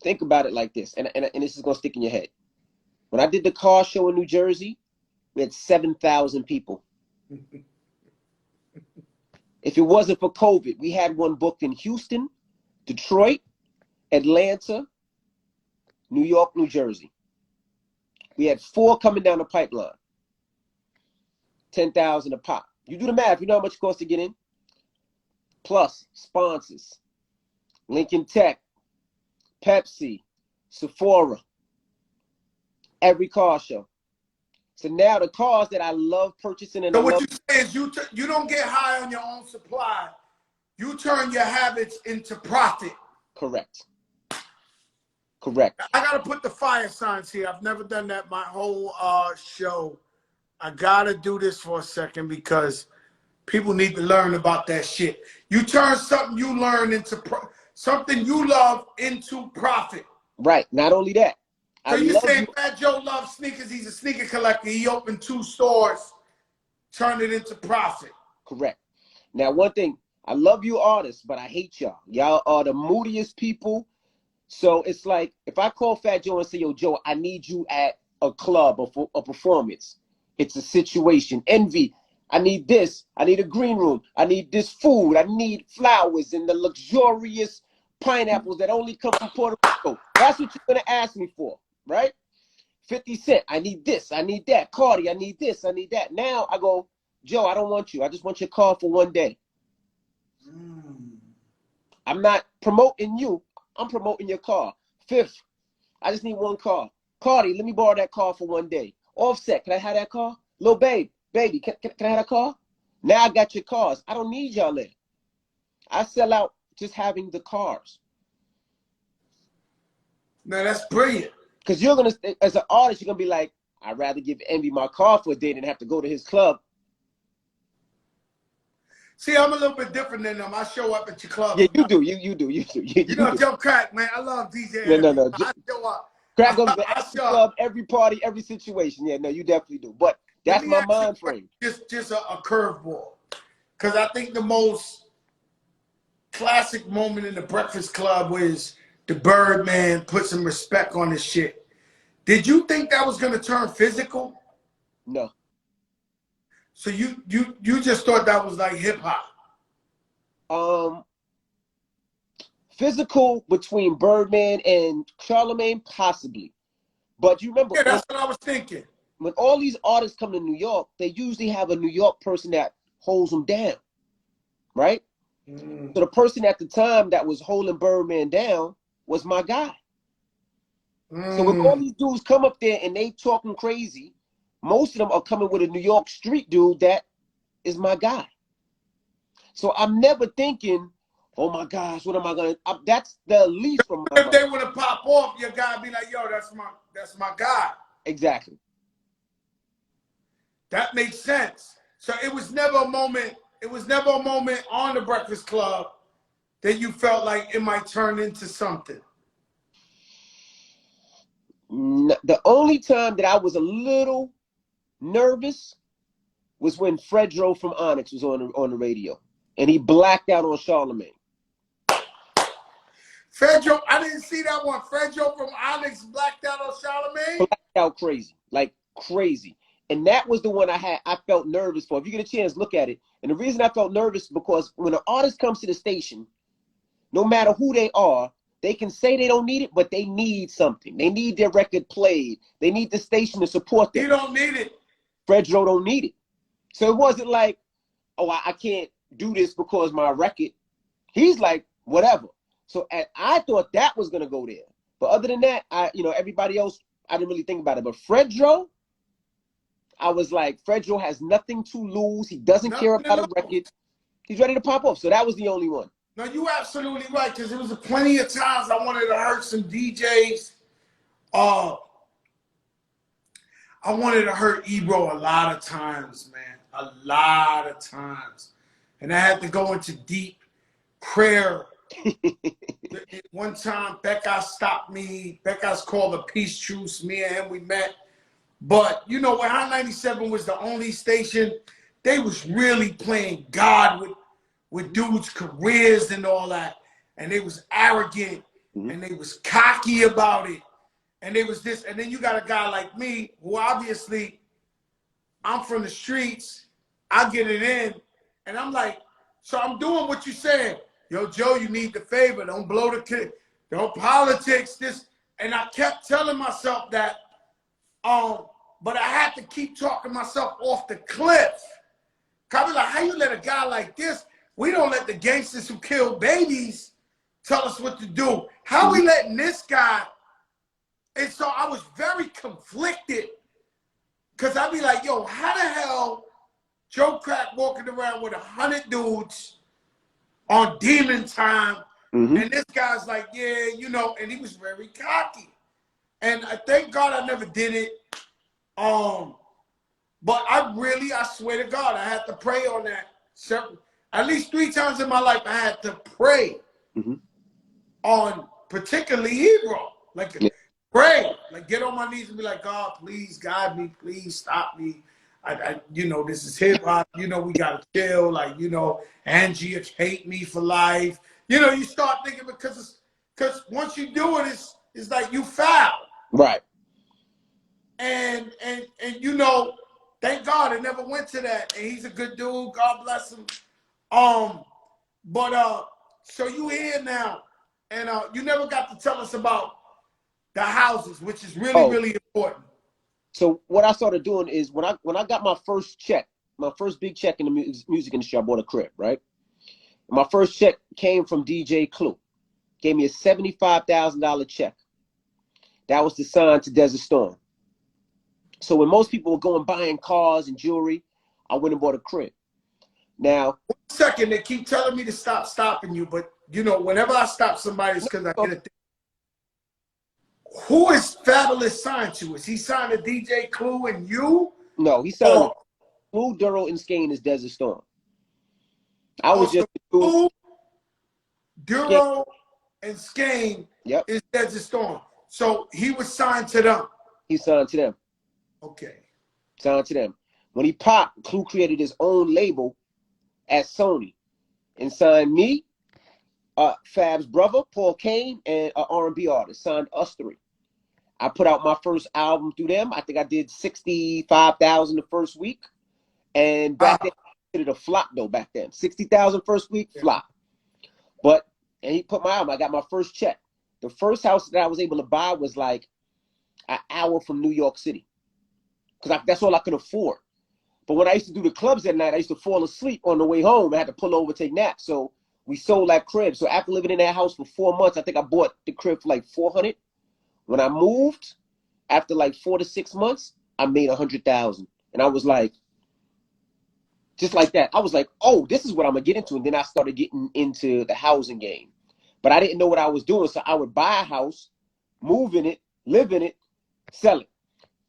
Think about it like this, and this is going to stick in your head. When I did the car show in New Jersey, we had 7,000 people. If it wasn't for COVID, we had one booked in Houston, Detroit, Atlanta, New York, New Jersey. We had 4 coming down the pipeline. 10,000 a pop. You do the math, you know how much it costs to get in? Plus sponsors. Lincoln Tech, Pepsi, Sephora, every car show. So now the cars that I love purchasing and so what you say is you don't get high on your own supply. You turn your habits into profit. Correct. Correct. I got to put the fire signs here. I've never done that my whole show. I got to do this for a second because people need to learn about that shit. You turn something you learn into something you love into profit. Right. Not only that. So you say Fat Joe loves sneakers. He's a sneaker collector. He opened 2 stores, turned it into profit. Correct. Now, one thing, I love you artists, but I hate y'all. Y'all are the moodiest people. So it's like, if I call Fat Joe and say, yo, Joe, I need you at a club or for a performance, it's a situation. Envy, I need this. I need a green room. I need this food. I need flowers and the luxurious pineapples that only come from Puerto Rico. That's what you're going to ask me for, right? 50 Cent, I need this. I need that. Cardi, I need this. I need that. Now I go, Joe, I don't want you. I just want your car for one day. I'm not promoting you. I'm promoting your car. Fifth, I just need one car. Cardi, let me borrow that car for one day. Offset, can I have that car? Lil Babe, baby, can I have that car? Now I got your cars. I don't need y'all there. I sell out just having the cars. No, that's brilliant. Because you're going to, as an artist, you're going to be like, I'd rather give Envy my car for a day than have to go to his club. See, I'm a little bit different than them. I show up at your club. Yeah, you do. You do. You know, Joe Crack, man. I love DJ. Yeah, no. I show up. Crack goes to every club, every party, every situation. Yeah, no, you definitely do. But that's my mind frame. Just a curveball. Because I think the most classic moment in the Breakfast Club was the Birdman put some respect on this shit. Did you think that was going to turn physical? No. So you just thought that was like hip hop? Physical between Birdman and Charlemagne, possibly. But you remember, yeah, that's what I was thinking. When all these artists come to New York, they usually have a New York person that holds them down, right? So the person at the time that was holding Birdman down was my guy. So when all these dudes come up there and they talking crazy, most of them are coming with a New York street dude that is my guy. So I'm never thinking, oh my gosh, what am I gonna? That's the least from my If they want to pop off, your guy be like, yo, that's my guy. Exactly. That makes sense. So it was never a moment. It was never a moment on the Breakfast Club that you felt like it might turn into something. The only time that I was a little nervous was when Fredro from Onyx was on the radio, and he blacked out on Charlemagne. Fredro, I didn't see that one. Fredro from Onyx blacked out on Charlemagne? Blacked out crazy, like crazy. And that was the one I felt nervous for. If you get a chance, look at it. And the reason I felt nervous because when an artist comes to the station, no matter who they are, they can say they don't need it, but they need something. They need their record played. They need the station to support them. You don't need it. Fredro don't need it. So it wasn't like, oh, I can't do this because my record. He's like, whatever. So I thought that was going to go there. But other than that, everybody else, I didn't really think about it. But Fredro, I was like, Fredro has nothing to lose. He doesn't care about a record. He's ready to pop off. So that was the only one. No, you're absolutely right, because there was plenty of times I wanted to hurt some DJs. I wanted to hurt Ebro a lot of times, man. A lot of times. And I had to go into deep prayer. One time, Becca stopped me. Becca's called a peace truce. Me and him, we met. But, when Hot 97 was the only station, they was really playing God with dudes' careers and all that. And they was arrogant. And they was cocky about it. And they was this. And then you got a guy like me, who obviously, I'm from the streets. I get it in. And I'm like, so I'm doing what you said. Yo, Joe, you need the favor. Don't blow the kid. Don't politics this. And I kept telling myself that, but I had to keep talking myself off the cliff. I be like, how you let a guy like this? We don't let the gangsters who kill babies tell us what to do. How we letting this guy? And so I was very conflicted. Because I'd be like, yo, how the hell Joe Crack walking around with 100 dudes on demon time, and this guy's like, yeah, and he was very cocky. And I thank God I never did it. But I swear to God, I had to pray on that. At least 3 times in my life, I had to pray on particularly Hebrew. Like, pray. Like, get on my knees and be like, God, please guide me. Please stop me. you know, this is hip hop. You know, we gotta chill. Like, you know, Angie hate me for life. You know, you start thinking because once you do it, it's like you foul. Right. And you know, thank God it never went to that. And he's a good dude. God bless him. But so you here now, and you never got to tell us about the houses, which is really, really important. So what I started doing is when I got my first check, my first big check in the music industry, I bought a crib, right? And my first check came from DJ Clue. Gave me a $75,000 check. That was the sign to Desert Storm. So when most people were going buying cars and jewelry, I went and bought a crib. Now, 1 second, they keep telling me to stop stopping you, but you know, whenever I stop somebody, it's because I get a thing. Who is Fabulous signed to? Is he signed to DJ Clue and you? No, he signed Clue, Duro, and Skane is Desert Storm. I was just Clue, Duro, and Skane yep. is Desert Storm. So he was signed to them. He signed to them. Okay. Signed to them. When he popped, Clue created his own label at Sony and signed me, Fab's brother, Paul Kane, and an R&B artist. Signed us three. I put out my first album through them. I think I did 65,000 the first week. And back then, I did a flop though back then. 60,000 first week, flop. But, and he put my album, I got my first check. The first house that I was able to buy was like an hour from New York City. Because that's all I could afford. But when I used to do the clubs at night, I used to fall asleep on the way home. I had to pull over, take naps. So we sold that crib. So after living in that house for 4 months, I think I bought the crib for like $400. When I moved, after like 4 to 6 months, I made $100,000. And I was like, just like that. I was like, oh, this is what I'm going to get into. And then I started getting into the housing game. But I didn't know what I was doing. So I would buy a house, move in it, live in it, sell it.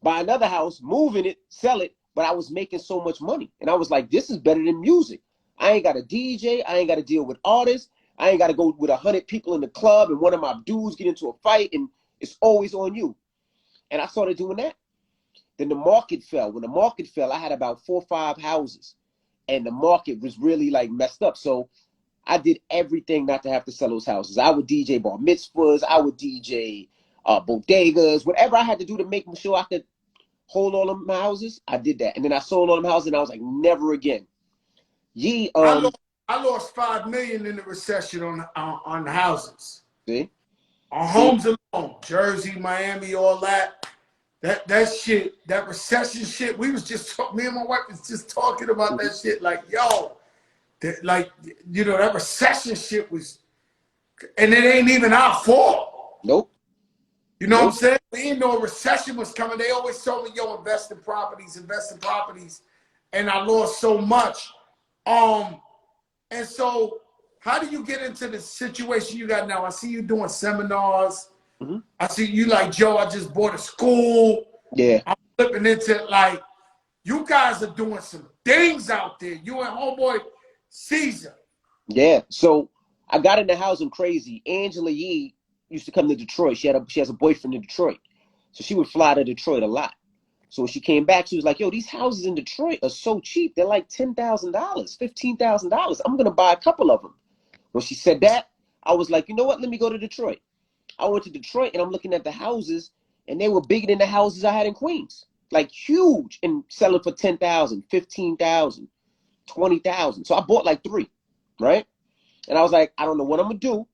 Buy another house, move in it, sell it. But I was making so much money. And I was like, this is better than music. I ain't got a DJ. I ain't got to deal with artists. I ain't got to go with 100 people in the club and one of my dudes get into a fight and it's always on you. And I started doing that. Then the market fell. When the market fell, I had about 4 or 5 houses. And the market was really like messed up. So I did everything not to have to sell those houses. I would DJ bar mitzvahs. I would DJ bodegas. Whatever I had to do to make sure I could hold all of my houses, I did that. And then I sold all them houses and I was like, never again. I lost $5 million in the recession on houses. See? On homes alone. Jersey, Miami, all that. That shit, that recession shit, we was just me and my wife was just talking about that shit. Like, yo, like, you know, that recession shit was, and it ain't even our fault. Nope. You know what I'm saying? We didn't know a recession was coming. They always told me, yo, invest in properties. And I lost so much. And so how do you get into the situation you got now? I see you doing seminars. Mm-hmm. I see you like, Joe, I just bought a school. Yeah. I'm flipping into like, you guys are doing some things out there. You and homeboy Caesar. Yeah. So I got into housing crazy. Angela Yee used to come to Detroit. She has a boyfriend in Detroit. So she would fly to Detroit a lot. So when she came back, she was like, yo, these houses in Detroit are so cheap. They're like $10,000, $15,000. I'm going to buy a couple of them. When she said that, I was like, you know what? Let me go to Detroit. I went to Detroit and I'm looking at the houses and they were bigger than the houses I had in Queens. Like huge, and selling for $10,000, $15,000, $20,000. So I bought like 3, right? And I was like, I don't know what I'm going to do.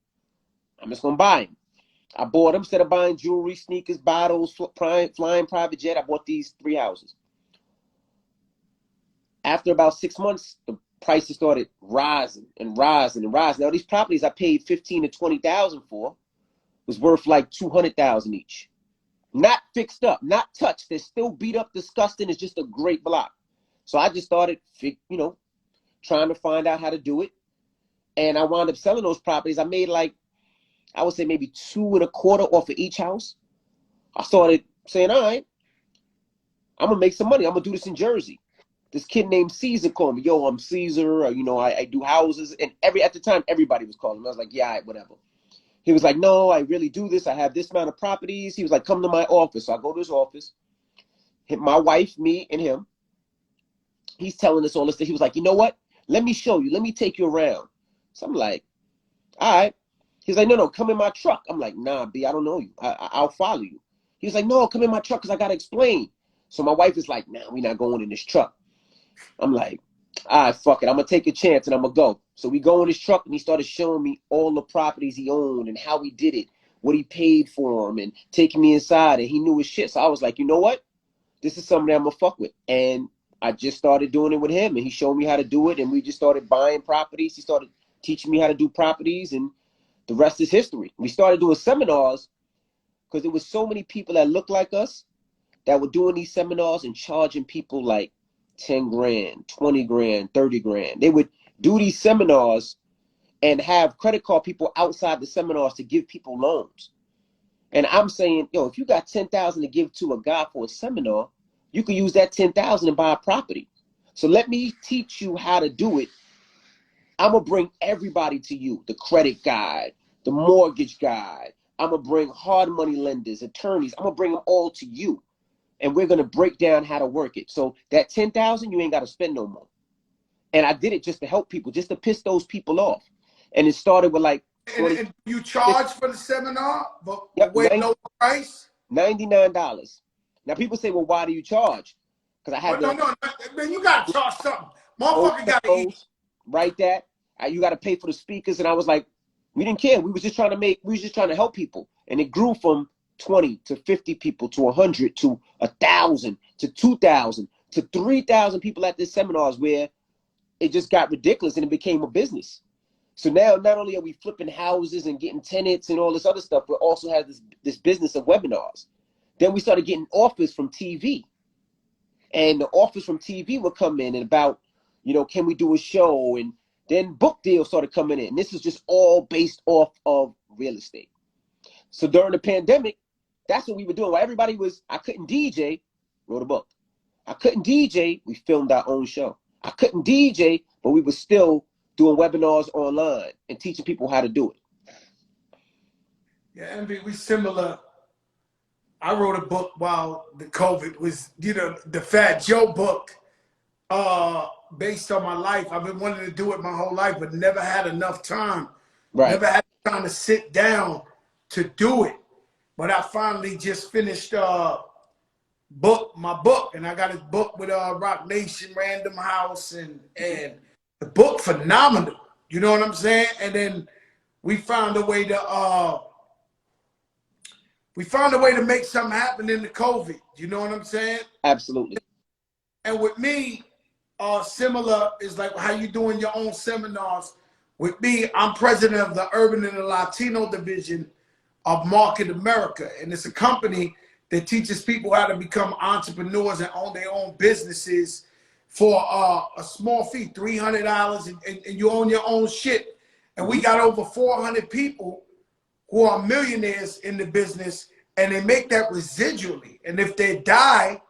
I'm just going to buy them. I bought them instead of buying jewelry, sneakers, bottles, flying private jet. I bought these 3 houses. After about 6 months, the prices started rising and rising and rising. Now these properties I paid $15,000 to $20,000 for was worth like $200,000 each. Not fixed up, not touched. They're still beat up, disgusting. It's just a great block. So I just started, trying to find out how to do it. And I wound up selling those properties. I made like, I would say maybe 2.25 off of each house. I started saying, all right, I'm going to make some money. I'm going to do this in Jersey. This kid named Caesar called me. Yo, I'm Caesar. I do houses. And at the time, everybody was calling me. I was like, yeah, all right, whatever. He was like, no, I really do this. I have this amount of properties. He was like, come to my office. So I go to his office. My wife, me, and him. he's telling us all this. He was like, you know what? Let me show you. Let me take you around. So I'm like, all right. He's like, no, come in my truck. I'm like, nah, B, I don't know you. I'll follow you. He was like, no, come in my truck because I got to explain. So my wife is like, nah, we're not going in this truck. I'm like, all right, fuck it. I'm going to take a chance and I'm going to go. So we go in his truck and he started showing me all the properties he owned and how he did it, what he paid for them, and taking me inside, and he knew his shit. So I was like, you know what? This is something I'm going to fuck with. And I just started doing it with him, and he showed me how to do it, and we just started buying properties. He started teaching me how to do properties, and the rest is history. We started doing seminars because there was so many people that looked like us that were doing these seminars and charging people like 10 grand, 20 grand, 30 grand. They would do these seminars and have credit card people outside the seminars to give people loans. And I'm saying, yo, if you got 10,000 to give to a guy for a seminar, you can use that 10,000 and buy a property. So let me teach you how to do it. I'm going to bring everybody to you, the credit guy, the mortgage guy. I'm going to bring hard money lenders, attorneys. I'm going to bring them all to you. And we're going to break down how to work it. So that 10,000, you ain't got to spend no more. And I did it just to help people, just to piss those people off. And it started with like 20, and you charge for the seminar, but yep, way lower price? $99. Now people say, well, why do you charge? Because I had no, man, you got to charge something. Motherfucker got to eat. Right, that. You got to pay for the speakers. And I was like, we didn't care. We was just trying to help people. And it grew from 20 to 50 people to 100 to 1,000 to 2,000 to 3,000 people at this seminars, where it just got ridiculous and it became a business. So now not only are we flipping houses and getting tenants and all this other stuff, but also have this business of webinars. Then we started getting offers from TV. And the offers from TV would come in and about, can we do a show? And then book deals started coming in. This is just all based off of real estate. So during the pandemic, that's what we were doing. While everybody was, I couldn't DJ, wrote a book. I couldn't DJ, we filmed our own show. I couldn't DJ, but we were still doing webinars online and teaching people how to do it. Yeah, Envy, we similar. I wrote a book while the COVID was, the Fat Joe book, based on my life. I've been wanting to do it my whole life, but never had enough time. Right. Never had time to sit down to do it. But I finally just finished my book, and I got his book with Rock Nation, Random House, and the book phenomenal. You know what I'm saying? And then we found a way to make something happen in the COVID. You know what I'm saying? Absolutely. And with me, similar is like how you doing your own seminars. With me, I'm president of the Urban and the Latino division of Market America. And it's a company that teaches people how to become entrepreneurs and own their own businesses for a small fee, $300, and you own your own shit. And we got over 400 people who are millionaires in the business, and they make that residually. And if they die,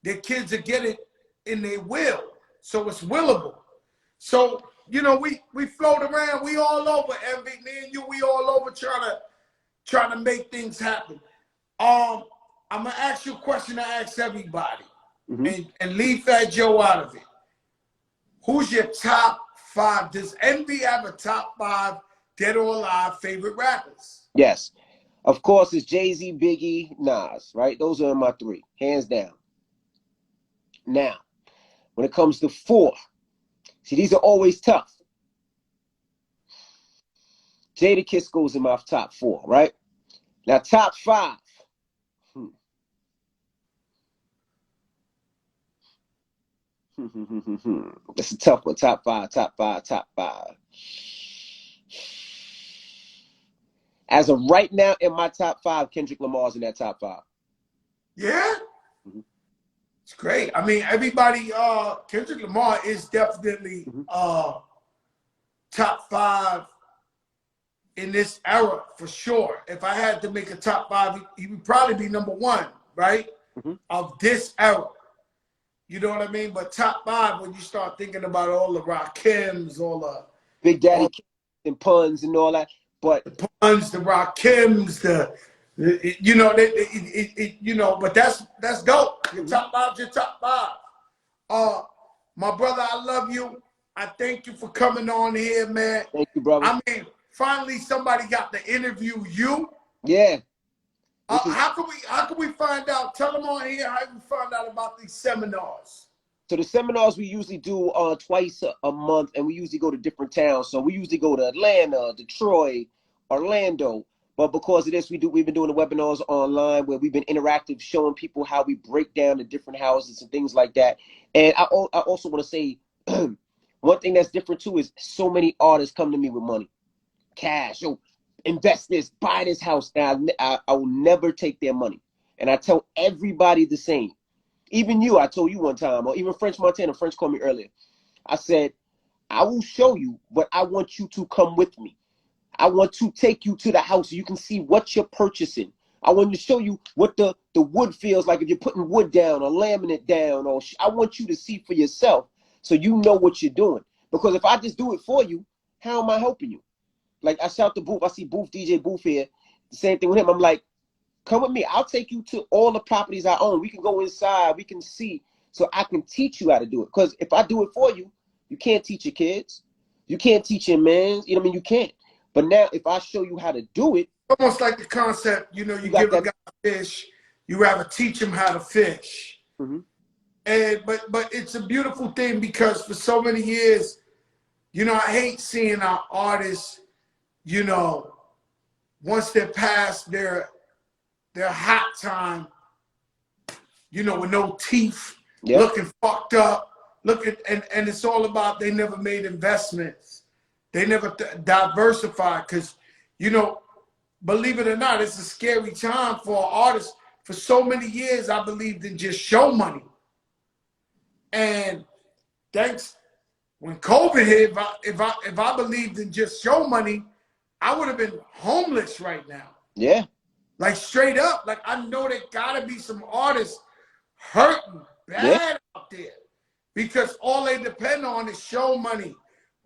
their kids will get it in their will. So it's willable. So, we float around. We all over, Envy. Me and you, we all over trying to make things happen. I'm going to ask you a question I ask everybody, and leave Fat Joe out of it. Who's your top 5? Does Envy have a top 5 dead or alive favorite rappers? Yes. Of course, it's Jay-Z, Biggie, Nas, right? Those are my 3, hands down. Now, when it comes to 4, see, these are always tough. Jadakiss goes in my top 4, right? Now, top 5. That's a tough one. Top 5. As of right now, in my top 5, Kendrick Lamar's in that top 5. Yeah? It's great. I mean, everybody, Kendrick Lamar is definitely top 5 in this era for sure. If I had to make a top 5, he would probably be number 1, right? Of this era. You know what I mean? But top 5, when you start thinking about all the Rakims, all the Big Daddy and puns and all that, but the puns, the Rakims, but that's dope. Your top 5's your top 5. My brother, I love you. I thank you for coming on here, man. Thank you, brother. I mean, finally somebody got to interview you. Yeah. How can we find out? Tell them on here how you find out about these seminars. So the seminars we usually do twice a month, and we usually go to different towns. So we usually go to Atlanta, Detroit, Orlando. But because of this, we've been doing the webinars online where we've been interactive, showing people how we break down the different houses and things like that. And I also want to say one thing that's different too is so many artists come to me with money, cash. Yo, invest this, buy this house. And I will never take their money. And I tell everybody the same. Even you, I told you one time, or even French Montana, French called me earlier. I said, I will show you, but I want you to come with me. I want to take you to the house so you can see what you're purchasing. I want to show you what the wood feels like if you're putting wood down or laminate down. Or I want you to see for yourself so you know what you're doing. Because if I just do it for you, how am I helping you? Like I shout to Booth. I see Booth, DJ Booth here. The same thing with him. I'm like, come with me. I'll take you to all the properties I own. We can go inside. We can see so I can teach you how to do it. Because if I do it for you, you can't teach your kids. You can't teach your man. You know what I mean? You can't. But now if I show you how to do it. Almost like the concept, you know, you give a guy a fish, you rather teach him how to fish. Mm-hmm. And but it's a beautiful thing because for so many years, you know, I hate seeing our artists, you know, once they're past their hot time, you know, with no teeth, yep. looking fucked up, and it's all about they never made investments. They never diversified because, you know, believe it or not, it's a scary time for artists. For so many years, I believed in just show money. And thanks, when COVID hit, if I believed in just show money, I would have been homeless right now. Yeah. Like straight up. Like I know there gotta be some artists hurting bad out there because all they depend on is show money,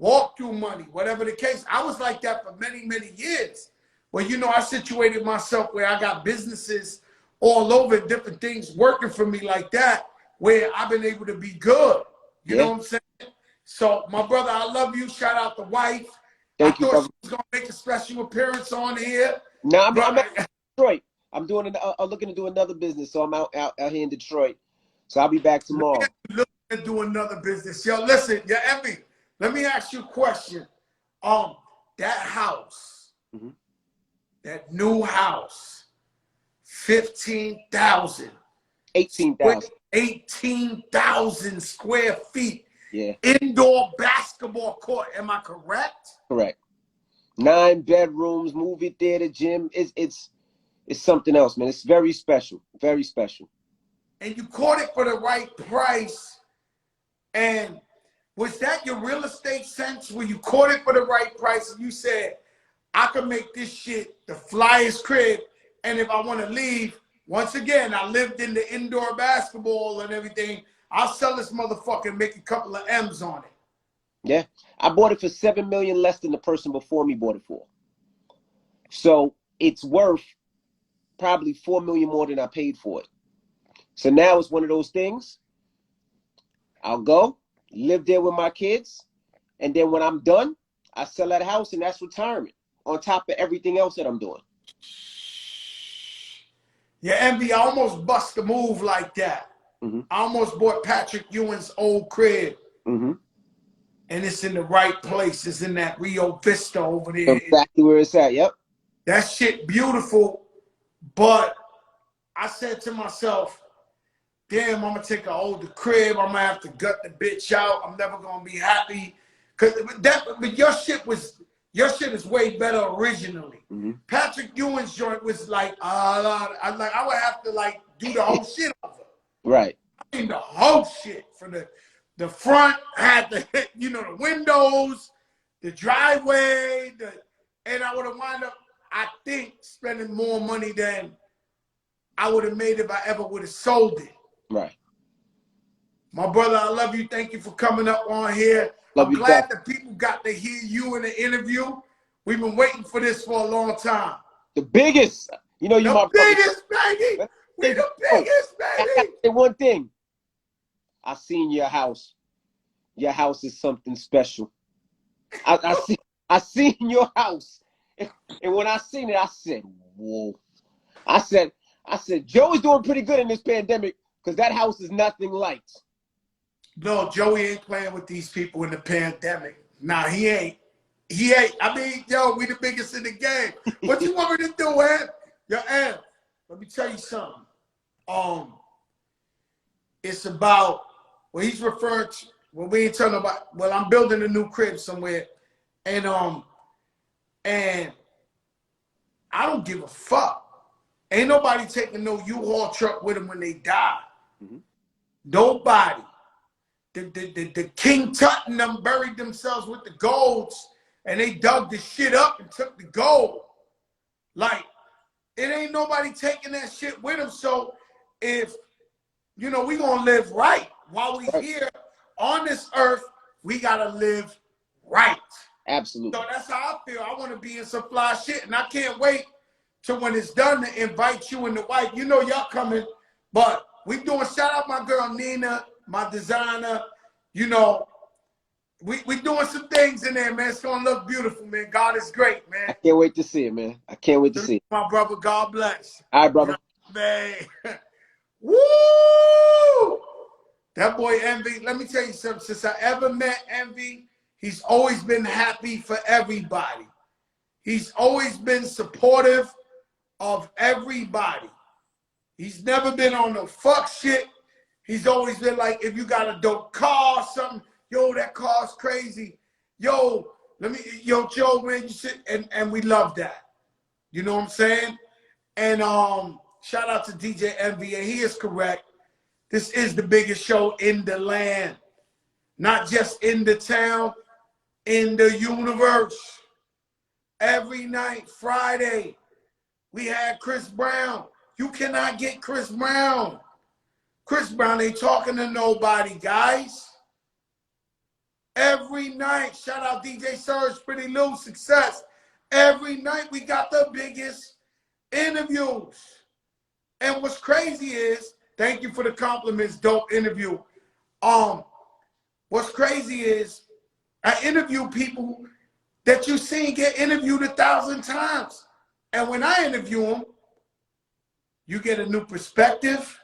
walkthrough money, whatever the case. I was like that for many, many years. Well, you know, I situated myself where I got businesses all over, different things working for me like that, where I've been able to be good. You know what I'm saying? So, my brother, I love you. Shout out the wife. Thank you, thought she was going to make a special appearance on here. No, I'm in Detroit. I'm looking to do another business, so I'm out here in Detroit. So I'll be back tomorrow. Looking to do another business. Yo, listen, Emmy, let me ask you a question. That house, that new house, 15,000. 18,000. 18,000 square feet. Yeah. Indoor basketball court. Am I correct? Correct. 9 bedrooms, movie theater, gym. It's something else, man. It's very special. Very special. And you caught it for the right price. And was that your real estate sense where you caught it for the right price and you said, I can make this shit the flyest crib, and if I want to leave, once again, I lived in the indoor basketball and everything, I'll sell this motherfucker and make a couple of M's on it. Yeah. I bought it for $7 million less than the person before me bought it for. So it's worth probably $4 million more than I paid for it. So now it's one of those things. I'll go, live there with my kids, and then when I'm done, I sell that house, and that's retirement on top of everything else that I'm doing. Yeah, Envy, I almost bust a move like that. I almost bought Patrick Ewing's old crib. And it's in the right place. It's in that Rio Vista over there. Exactly where it's at, yep. That shit beautiful, but I said to myself, damn, I'm going to take an older crib. I'm going to have to gut the bitch out. I'm never going to be happy. But your shit is way better originally. Patrick Ewing's joint was like, I would have to like do the whole shit over. Right. I mean, the whole shit from the front had the, you know, the windows, the driveway, and I would have wound up, I think, spending more money than I would have made if I ever would have sold it. Right. My brother, I love you. Thank you for coming up on here. I'm glad that people got to hear you in the interview. We've been waiting for this for a long time. The biggest. You know, you my biggest, baby. We the biggest, baby. One thing. I seen your house. your house is something special. I seen your house, and when I seen it, I said, "Whoa!" I said, Joey's doing pretty good in this pandemic because that house is nothing like. No, Joey ain't playing with these people in the pandemic. Nah, he ain't. He ain't. I mean, yo, we the biggest in the game. What you want me to do, man? Yo, Am, let me tell you something. It's about what he's referring to. When we ain't talking about. Well, I'm building a new crib somewhere, and I don't give a fuck. Ain't nobody taking no U-Haul truck with them when they die. Mm-hmm. Nobody. The King Tut and them buried themselves with the golds, and they dug the shit up and took the gold. Like, it ain't nobody taking that shit with them. So if, you know, we gonna live right while we here on this earth, we gotta live right. Absolutely. So that's how I feel. I want to be in some fly shit, and I can't wait till when it's done to invite you and the wife. You know y'all coming, but we doing, shout out my girl Nina, my designer. You know, we doing some things in there, man. It's gonna look beautiful, man. God is great, man. I can't wait to see it, man. I can't wait to see it. My brother, God bless. All right, brother. Man. Woo! That boy Envy, let me tell you something. Since I ever met Envy, he's always been happy for everybody. He's always been supportive of everybody. He's never been on no fuck shit. He's always been like, if you got a dope car or something, yo, that car's crazy. Yo, Joe, man, you should, and we love that. You know what I'm saying? And shout out to DJ Envy, and he is correct. This is the biggest show in the land. Not just in the town, in the universe. Every night, Friday, we had Chris Brown. You cannot get Chris Brown. Chris Brown ain't talking to nobody, guys. Every night, shout out DJ Surge, Pretty Lou, Success. Every night we got the biggest interviews. And what's crazy is, thank you for the compliments, dope interview. What's crazy is, I interview people that you seen get interviewed 1,000 times. And when I interview them, you get a new perspective,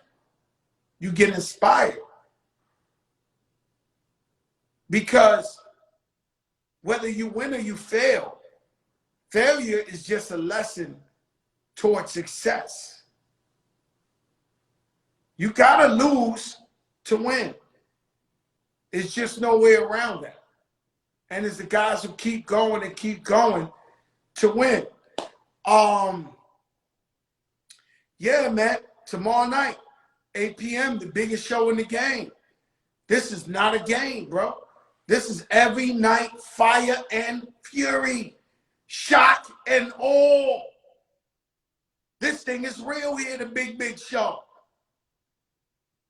you get inspired. Because whether you win or you fail, failure is just a lesson towards success. You gotta lose to win. It's just no way around that. And it's the guys who keep going and keep going to win. Yeah, man, tomorrow night, 8 p.m., the biggest show in the game. This is not a game, bro. This is every night fire and fury, shock and awe. This thing is real here, the big show.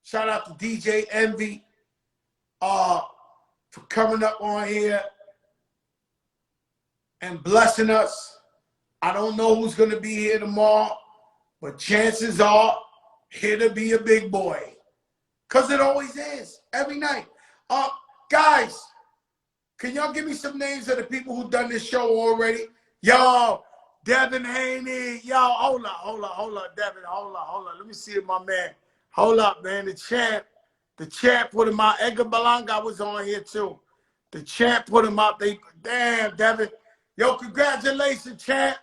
Shout out to DJ Envy for coming up on here and blessing us. I don't know who's going to be here tomorrow, but chances are it'll be a big boy. Because it always is, every night. Guys, can y'all give me some names of the people who done this show already? Yo, Devin Haney. Yo, hold up, Devin. Hold up. Let me see if my man. Hold up, man. The champ put him out. Edgar Balanga was on here too. The champ put him out. Damn, Devin. Yo, congratulations, champ.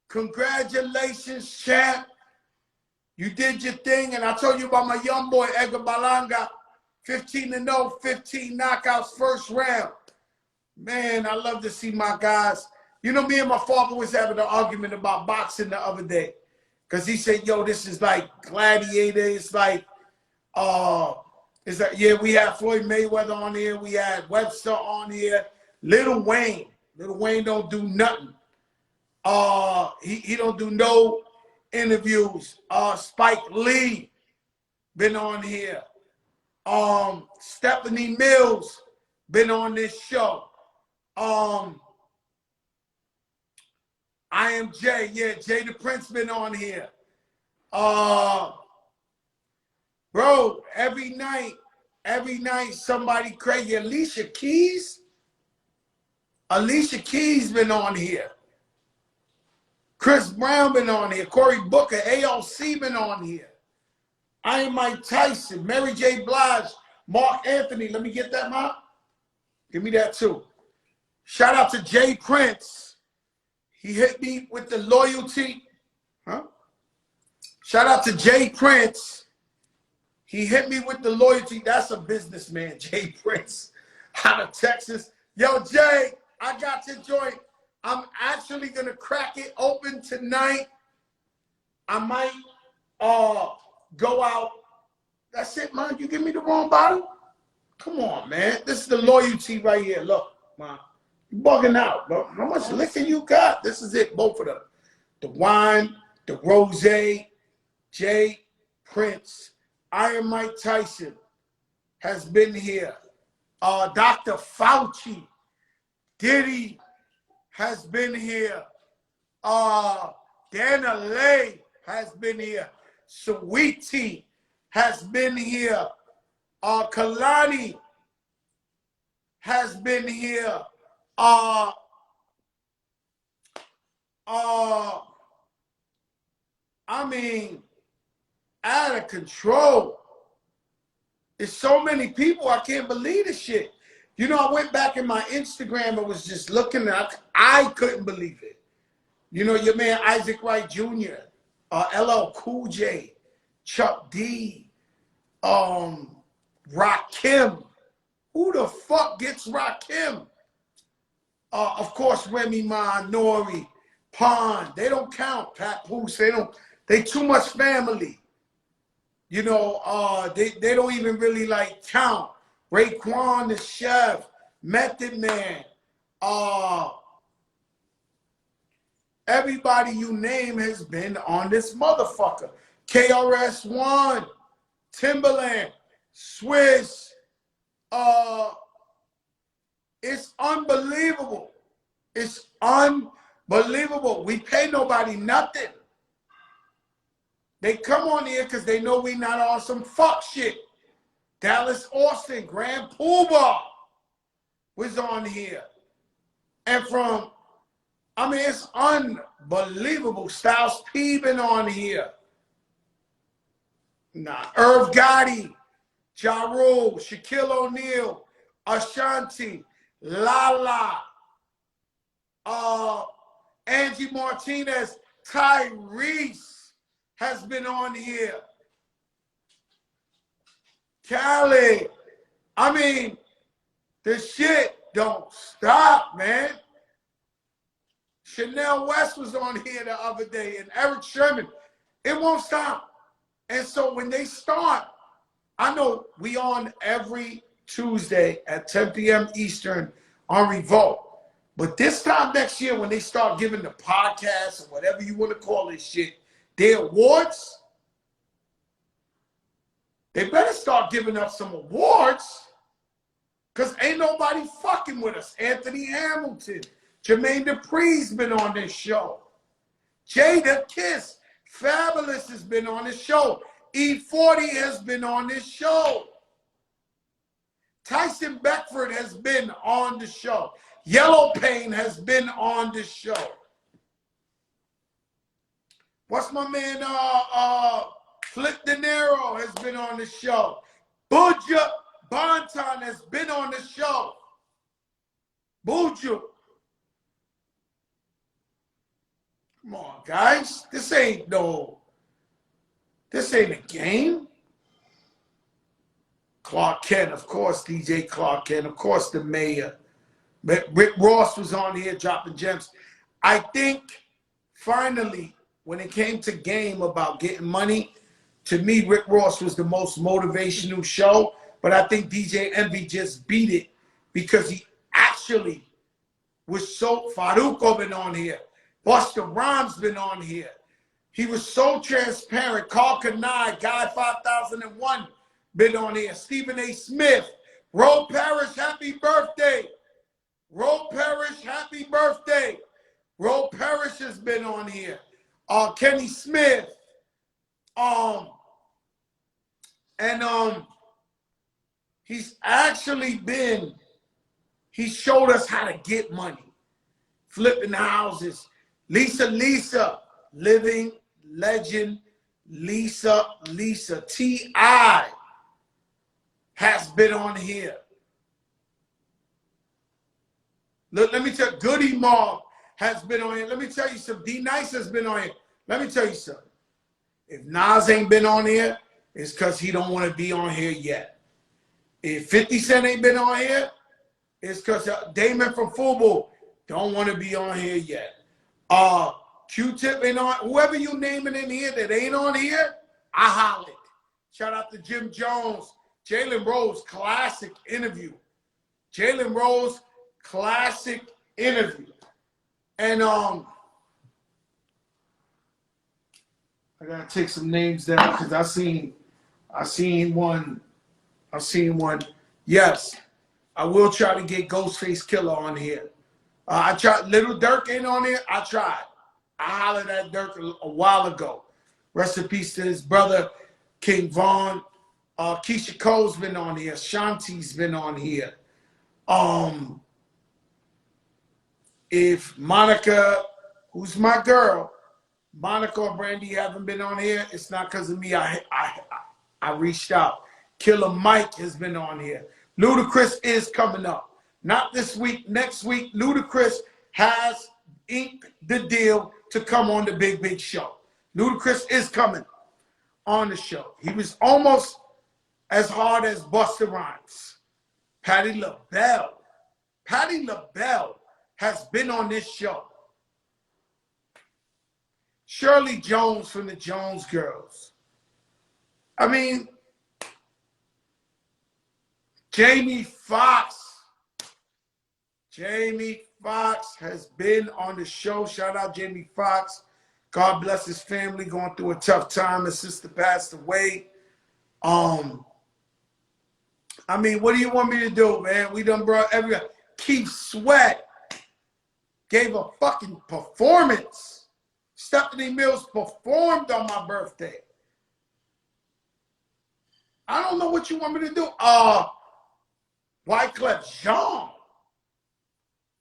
Congratulations, champ. You did your thing, and I told you about my young boy, Edgar Balanga. 15-0, 15 knockouts, first round. Man, I love to see my guys. You know, me and my father was having an argument about boxing the other day. Because he said, yo, this is like Gladiator. It's like, yeah, we had Floyd Mayweather on here. We had Webster on here. Lil Wayne. Lil Wayne don't do nothing. He don't do no interviews. Spike Lee been on here. Stephanie Mills been on this show. I Am Jay, yeah, Jay the Prince been on here. Bro, every night every night somebody crazy. Alicia Keys been on here. Chris Brown been on here. Cory Booker, AOC been on here. Iron Mike Tyson, Mary J. Blige, Mark Anthony. Let me get that, Mark. Give me that too. Shout out to Jay Prince. He hit me with the loyalty. Huh? Shout out to Jay Prince. He hit me with the loyalty. That's a businessman, Jay Prince, out of Texas. Yo, Jay, I got your joint. I'm actually going to crack it open tonight. I might go out. That's it, man. You give me the wrong bottle? Come on, man. This is the loyalty right here. Look, man. You bugging out, bro. How much liquor you got? This is it, both of them. The wine, the rosé, Jay Prince, Iron Mike Tyson has been here. Dr. Fauci, Diddy has been here. Dana Lay has been here. Saweetie has been here. Kalani has been here. I mean, out of control. There's so many people, I can't believe this shit. You know, I went back in my Instagram and was just looking at, I couldn't believe it. You know, your man Isaac Wright Jr., LL Cool J, Chuck D, Rakim. Who the fuck gets Rakim? Of course, Remy Ma, Nori, Pond. They don't count. Papoose, they too much family. You know, they don't even really like count. Raekwon the Chef, Method Man, everybody you name has been on this motherfucker. KRS-One, Timberland, Swiss. It's unbelievable. It's unbelievable. We pay nobody nothing. They come on here because they know we not on some fuck shit. Dallas Austin, Grand Poobah was on here. And from, I mean, it's unbelievable. Styles P been on here. Irv Gotti, Ja Rule, Shaquille O'Neal, Ashanti, Lala, Angie Martinez, Tyrese has been on here. Cali. I mean, the shit don't stop, man. Chanel West was on here the other day and Eric Sherman. It won't stop. And so when they start, I know we on every Tuesday at 10 p.m. Eastern on Revolt. But this time next year, when they start giving the podcasts or whatever you want to call this shit, their awards, they better start giving up some awards because ain't nobody fucking with us. Anthony Hamilton, Jermaine Dupri's been on this show. Jada Kiss, Fabulous has been on this show. E40 has been on this show. Tyson Beckford has been on the show. Yellow Pain has been on the show. What's my man, Flip De Niro has been on the show. Buju Banton has been on the show. Buju. Come on, guys. This ain't a game. Clark Kent, of course, DJ Clark Kent, of course, the mayor. But Rick Ross was on here dropping gems. I think, finally, when it came to game about getting money, to me, Rick Ross was the most motivational show. But I think DJ Envy just beat it because he actually was so... Faruko been on here. Busta Rhymes been on here. He was so transparent. Carl Kanai, Guy 5001, been on here. Stephen A. Smith. Ro Parrish, happy birthday. Ro Parrish, happy birthday. Ro Parrish has been on here. Kenny Smith. He's actually been, he showed us how to get money. Flipping houses. Lisa, living legend. Lisa, T.I. has been on here. Look, let me tell you, Goody Mob has been on here. Let me tell you something. D Nice has been on here. Let me tell you something. If Nas ain't been on here, it's because he don't want to be on here yet. If 50 Cent ain't been on here, it's because Damon from Fubu don't want to be on here yet. Q-Tip ain't on. Whoever you naming in here that ain't on here, I hollered. Shout out to Jim Jones. Jalen Rose, classic interview. Jalen Rose, classic interview. And I gotta take some names down because I seen one. Yes, I will try to get Ghostface Killer on here. I tried. Little Dirk ain't on here. I tried. I hollered at Dirk a while ago. Rest in peace to his brother, King Vaughn. Keisha Cole's been on here. Shanti's been on here. If Monica, who's my girl, Monica or Brandy haven't been on here, it's not because of me. I reached out. Killer Mike has been on here. Ludacris is coming up. Not this week, next week. Ludacris has inked the deal to come on the Big Show. Ludacris is coming on the show. He was almost as hard as Busta Rhymes. Patti LaBelle has been on this show. Shirley Jones from the Jones Girls. I mean, Jamie Foxx has been on the show. Shout out Jamie Foxx. God bless his family, going through a tough time. His sister passed away. I mean, what do you want me to do, man? We done brought everyone. Keith Sweat gave a fucking performance. Stephanie Mills performed on my birthday. I don't know what you want me to do. Wyclef Jean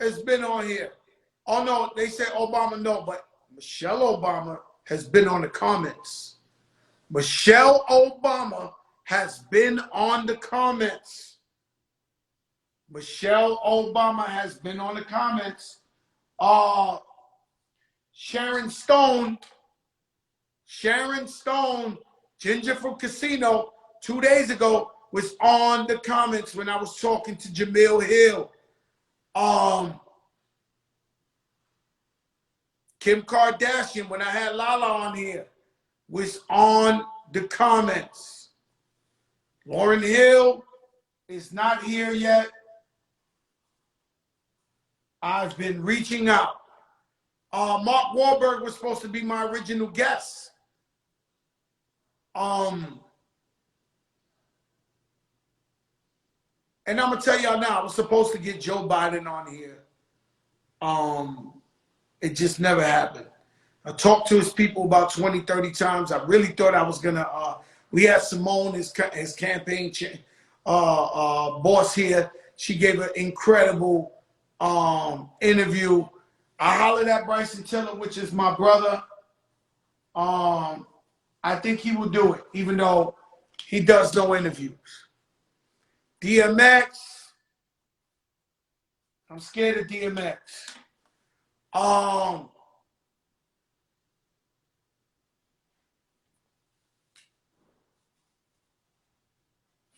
has been on here. Oh, no, they say Obama, no, but Michelle Obama has been on the comments. Michelle Obama has been on the comments. Michelle Obama has been on the comments. Sharon Stone, Ginger from Casino, 2 days ago, was on the comments when I was talking to Jamil Hill. Kim Kardashian, when I had Lala on here, was on the comments. Lauryn Hill is not here yet. I've been reaching out. Mark Wahlberg was supposed to be my original guest. And I'm going to tell y'all now, I was supposed to get Joe Biden on here. It just never happened. I talked to his people about 20, 30 times. I really thought I was going to, we had Simone, his campaign boss here. She gave an incredible interview. I hollered at Bryson Tiller, which is my brother. I think he will do it, even though he does no interviews. DMX. I'm scared of DMX.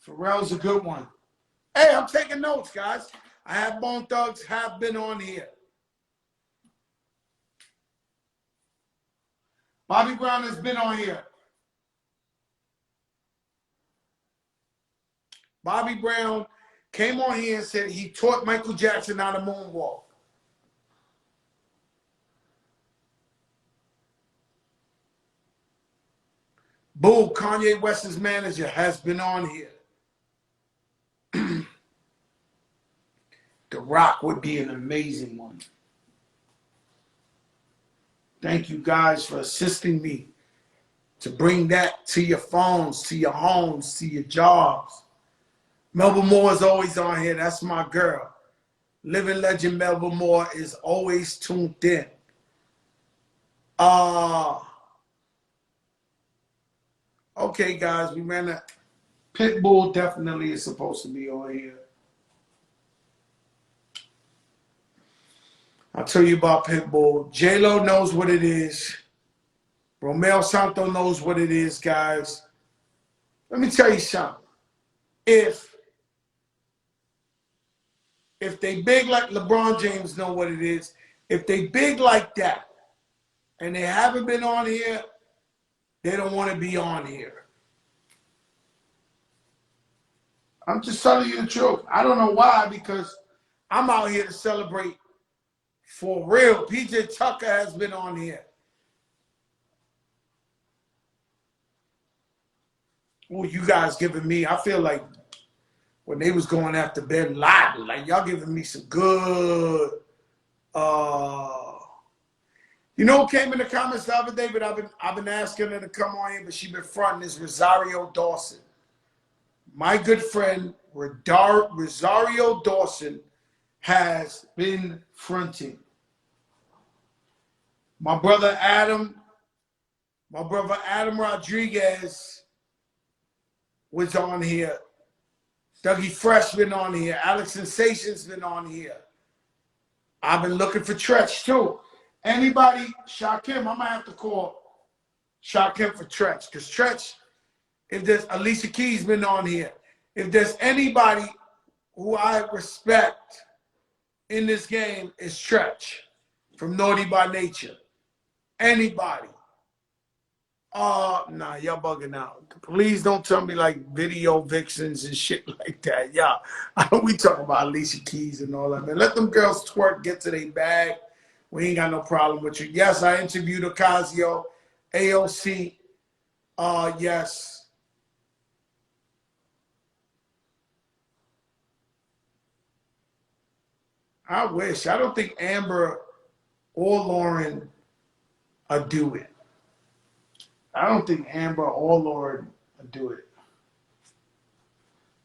Pharrell's a good one. Hey, I'm taking notes, guys. I have Bone Thugs have been on here. Bobby Brown has been on here. Bobby Brown came on here and said he taught Michael Jackson how to moonwalk. Boo, Kanye West's manager, has been on here. The Rock would be an amazing one. Thank you guys for assisting me to bring that to your phones, to your homes, to your jobs. Melba Moore is always on here. That's my girl. Living legend Melba Moore is always tuned in. Okay, guys, we ran a Pitbull definitely is supposed to be on here. I'll tell you about Pitbull. J-Lo knows what it is. Romeo Santo knows what it is, guys. Let me tell you something. If they big like LeBron James know what it is, if they big like that, and they haven't been on here, they don't want to be on here. I'm just telling you the truth. I don't know why, because I'm out here to celebrate for real. PJ Tucker has been on here. Well, you guys giving me, I feel like when they was going after Ben Laden, like y'all giving me some good, you know who came in the comments the other day, but I've been asking her to come on here, but she been fronting, is Rosario Dawson. My good friend, Rosario Dawson, has been fronting. My brother Adam Rodriguez was on here. Dougie Fresh been on here. Alex Sensation's been on here. I've been looking for Tretch too. Anybody, Shakim, I'm gonna have to call Shakim for Tretch. Because Tretch, if there's Alicia Keys been on here. If there's anybody who I respect in this game, is Tretch from Naughty by Nature. Anybody. Nah, y'all bugging out. Please don't tell me like video vixens and shit like that. Yeah, we talking about Alicia Keys and all that, man. Let them girls twerk, get to their bag. We ain't got no problem with you. Yes, I interviewed Ocasio, AOC. Yes. I wish. I don't think Amber or Lauren do it. I don't think Amber or Lauren do it.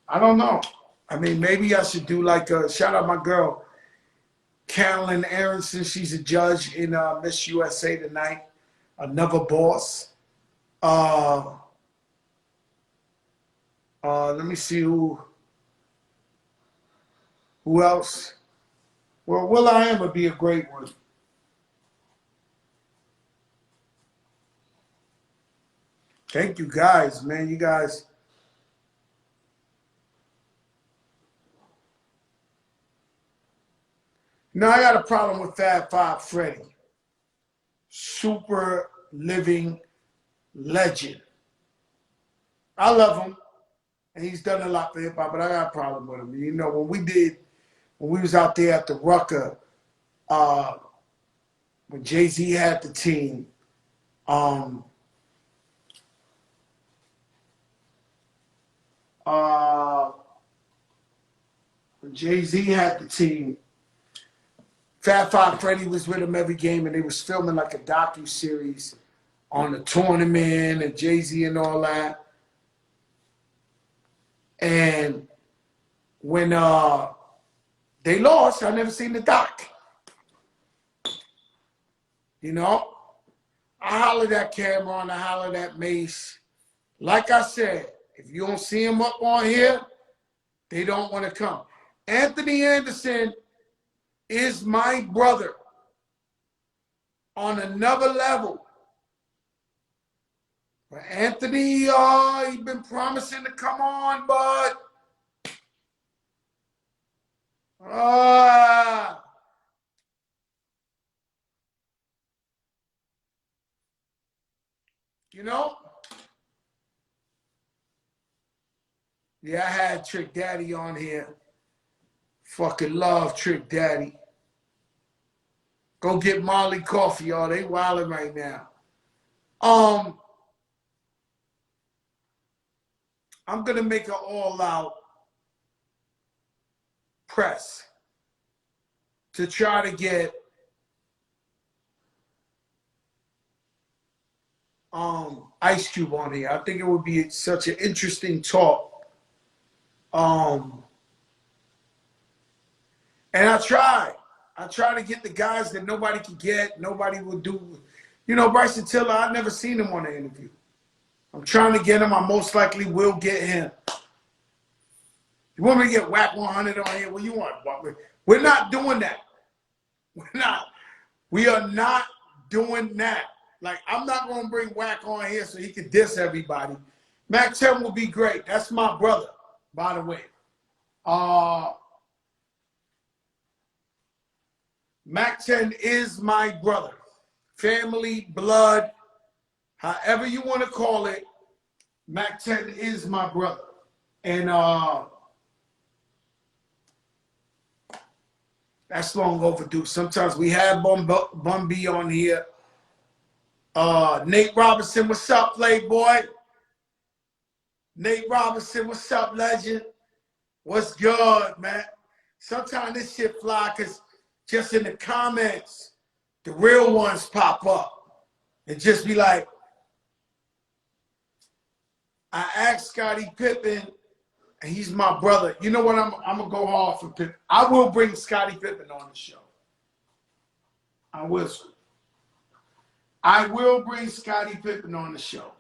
I don't know. I mean, maybe I should do like a shout out my girl, Carolyn Aronson. She's a judge in Miss USA tonight. Another boss. Let me see who else. Well, will.i.am would be a great one. Thank you guys, man. You guys. No, I got a problem with Fab Five Freddy. Super living legend. I love him, and he's done a lot for hip hop, but I got a problem with him. You know, when we was out there at the Rucker, when Jay-Z had the team, when Jay-Z had the team, Fab Five Freddy was with him every game, and they was filming like a docu-series on the tournament and Jay-Z and all that. And when they lost, I never seen the doc. You know? I hollered at Cameron, I hollered at Mace. Like I said, if you don't see them up on here, they don't want to come. Anthony Anderson is my brother on another level. But Anthony, he's been promising to come on, but you know? Yeah, I had Trick Daddy on here. Fucking love Trick Daddy. Go get Molly coffee, y'all. They wilding right now. I'm gonna make an all-out press to try to get Ice Cube on here. I think it would be such an interesting talk And I try to get the guys that nobody can get, nobody will do. You know, Bryson Tiller, I've never seen him on an interview. I'm trying to get him. I most likely will get him. You want me to get Whack 100 on here? What you want? We're not doing that. We're not. We are not doing that. Like, I'm not going to bring Whack on here so he can diss everybody. Mac 10 will be great. That's my brother, by the way. Mac 10 is my brother. Family, blood, however you want to call it, Mac 10 is my brother. And that's long overdue. Sometimes we have Bun B on here. Nate Robinson, what's up, Playboy? Nate Robinson, what's up, legend? What's good, man? Sometimes this shit fly because just in the comments, the real ones pop up and just be like, I asked Scottie Pippen, and he's my brother. You know what? I'm going to go hard for Pippen. I will bring Scottie Pippen on the show. I will. I will bring Scottie Pippen on the show.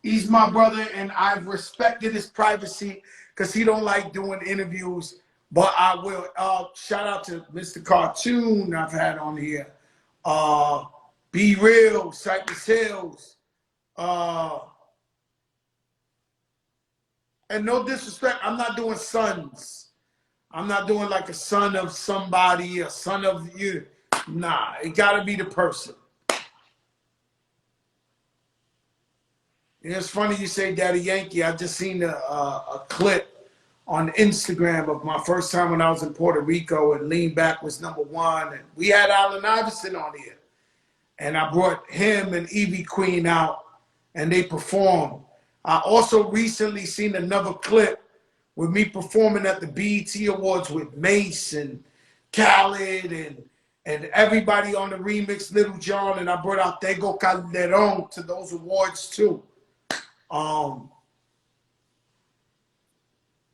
He's my brother, and I've respected his privacy because he don't like doing interviews. But I will. Shout out to Mr. Cartoon I've had on here. Be Real, Cypress Hills. And no disrespect, I'm not doing sons. I'm not doing like a son of somebody, a son of you. Nah, it got to be the person. It's funny you say Daddy Yankee. I just seen a clip on Instagram of my first time when I was in Puerto Rico, and Lean Back was #1. And we had Allen Iverson on here. And I brought him and Evie Queen out, and they performed. I also recently seen another clip with me performing at the BET Awards with Mace and Khaled and everybody on the remix, Little John, and I brought out Tego Calderon to those awards too.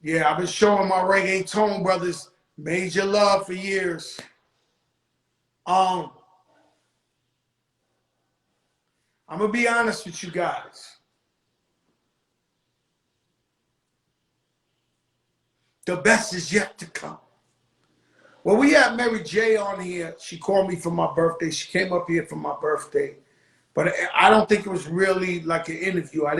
Yeah, I've been showing my reggaeton brothers major love for years. I'm gonna be honest with you guys. The best is yet to come. Well, we had Mary J on here. She called me for my birthday. She came up here for my birthday. But I don't think it was really like an interview. I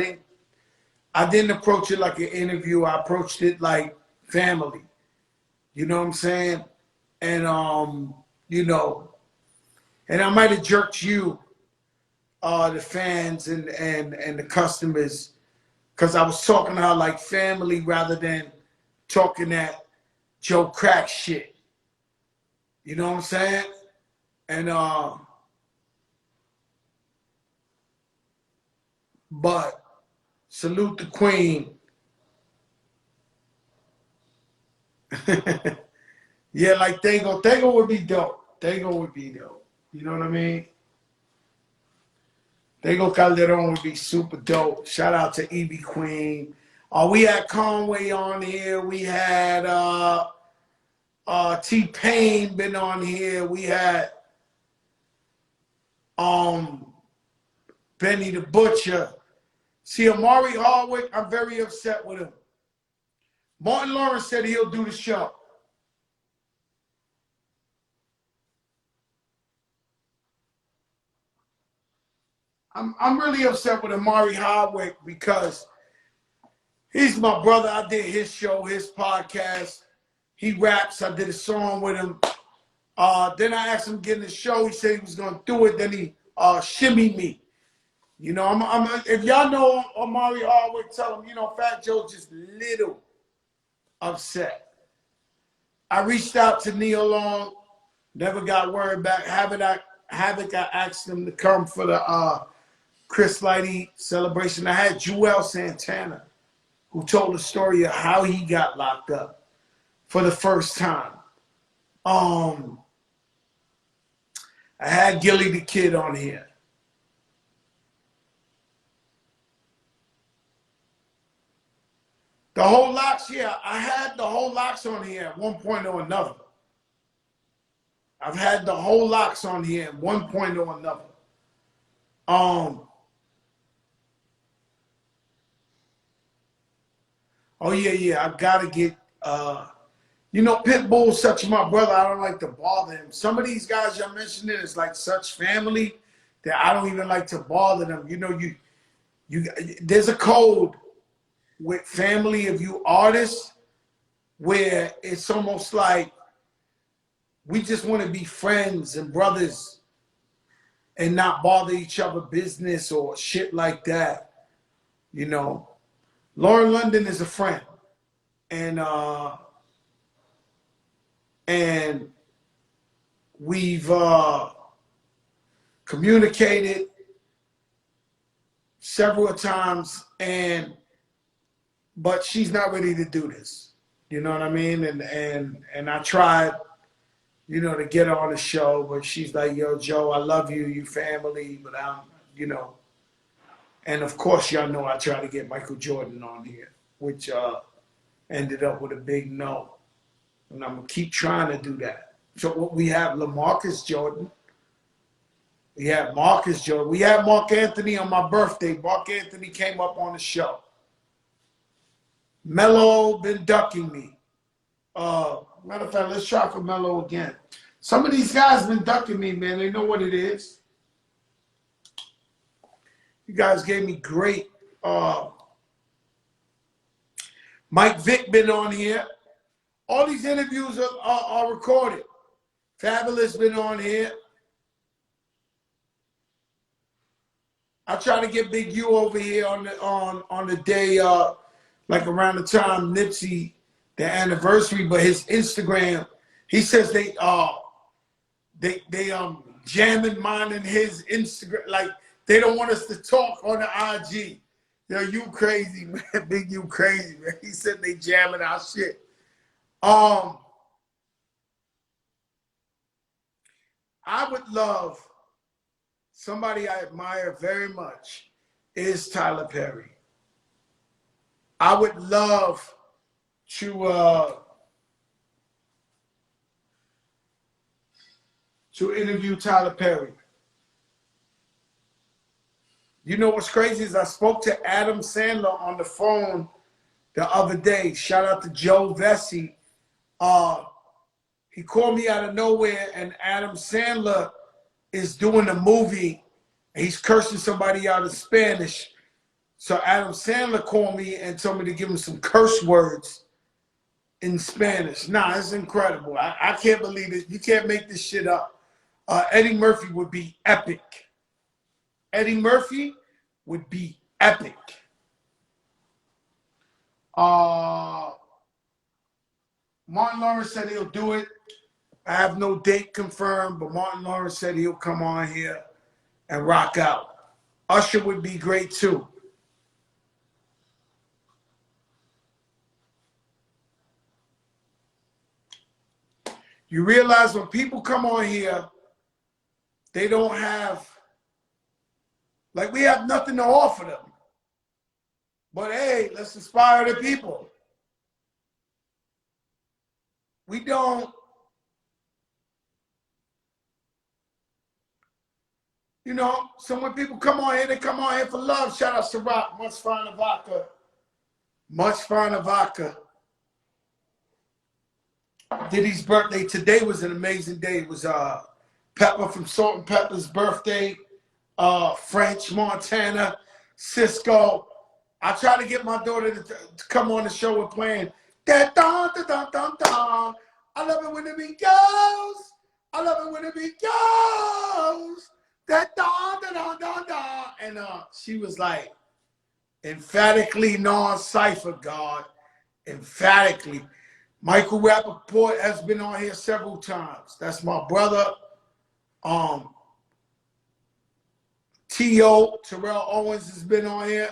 didn't approach it like an interview. I approached it like family. You know what I'm saying? And you know, and I might have jerked you, the fans and the customers, because I was talking to her like family rather than talking that Joe Crack shit. You know what I'm saying? And but salute the queen. Yeah, like Tego. Tego would be dope. Tego would be dope. You know what I mean? Tego Calderon would be super dope. Shout out to Evie Queen. We had Conway on here. We had T-Pain been on here. We had Benny the Butcher. See, Amari Hardwick, I'm very upset with him. Martin Lawrence said he'll do the show. I'm really upset with Amari Hardwick because he's my brother. I did his show, his podcast. He raps. I did a song with him. Then I asked him to get in the show. He said he was going to do it. Then he shimmied me. You know, if y'all know Amari Hardwick, tell him, you know, Fat Joe's just little upset. I reached out to Neil Long, never got word back. Havoc, I asked him to come for the Chris Lighty celebration. I had Joel Santana, who told the story of how he got locked up for the first time. I had Gilly the Kid on here. The whole locks, yeah. I had the whole locks on here at one point or another. I've had the whole locks on here at one point or another. Oh yeah. I gotta get you know, Pitbull's such my brother, I don't like to bother him. Some of these guys you're mentioning is like such family that I don't even like to bother them. You know, you there's a code with family of you artists where it's almost like we just want to be friends and brothers and not bother each other business or shit like that. You know, Lauren London is a friend, and we've communicated several times, but she's not ready to do this. You know what I mean? And I tried, you know, to get her on the show, but she's like, yo, Joe, I love you, you family, but I'm, you know. And of course, y'all know I tried to get Michael Jordan on here, which ended up with a big no. And I'm going to keep trying to do that. So what we have, LaMarcus Jordan. We have Marcus Jordan. We had Mark Anthony on my birthday. Mark Anthony came up on the show. Melo been ducking me. Matter of fact, let's try for Melo again. Some of these guys been ducking me, man. They know what it is. You guys gave me great. Mike Vick been on here. All these interviews are recorded. Fabulous been on here. I try to get Big U over here on the day, like around the time Nipsey, the anniversary, but his Instagram, he says they jamming mine in his Instagram, like they don't want us to talk on the IG. Yo, you crazy, man. Big U crazy, man. He said they jamming our shit. I would love, somebody I admire very much is Tyler Perry. I would love to interview Tyler Perry. You know what's crazy is I spoke to Adam Sandler on the phone the other day. Shout out to Joe Vesey. He called me out of nowhere, and Adam Sandler is doing a movie, and he's cursing somebody out in Spanish. So Adam Sandler called me and told me to give him some curse words in Spanish. Nah, it's incredible. I can't believe it. You can't make this shit up. Eddie Murphy would be epic. Eddie Murphy would be epic. Martin Lawrence said he'll do it. I have no date confirmed, but Martin Lawrence said he'll come on here and rock out. Usher would be great too. You realize when people come on here, they don't have, like we have nothing to offer them. But hey, let's inspire the people. We don't, you know, so when people come on here, they come on here for love. Shout out to Rock, Much Finer Vodka. Much Finer Vodka. Diddy's birthday today was an amazing day. It was Pepper from Salt and Pepper's birthday. French, Montana, Cisco. I try to get my daughter to come on the show with playing that dun, dun, dun, dun, dun. I love it when the beat goes. I love it when the beat goes. That dun, dun, dun, dun, dun. And she was like, emphatically non-cipher, God. Emphatically. Michael Rappaport has been on here several times. That's my brother. T.O. Terrell Owens has been on here.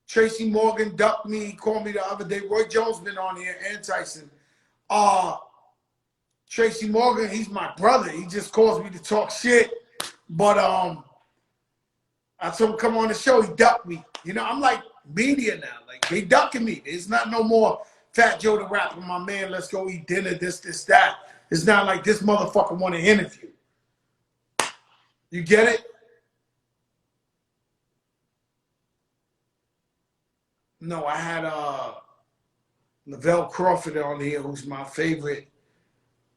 Tracy Morgan ducked me. He called me the other day. Roy Jones been on here and Tyson. Tracy Morgan, he's my brother. He just calls me to talk shit. But I told him come on the show. He ducked me. You know, I'm like media now. Like, they ducking me. It's not no more Fat Joe the rapper, my man, let's go eat dinner, this, that. It's not like this motherfucker want to interview. You get it? No, I had Lavelle Crawford on here, who's my favorite.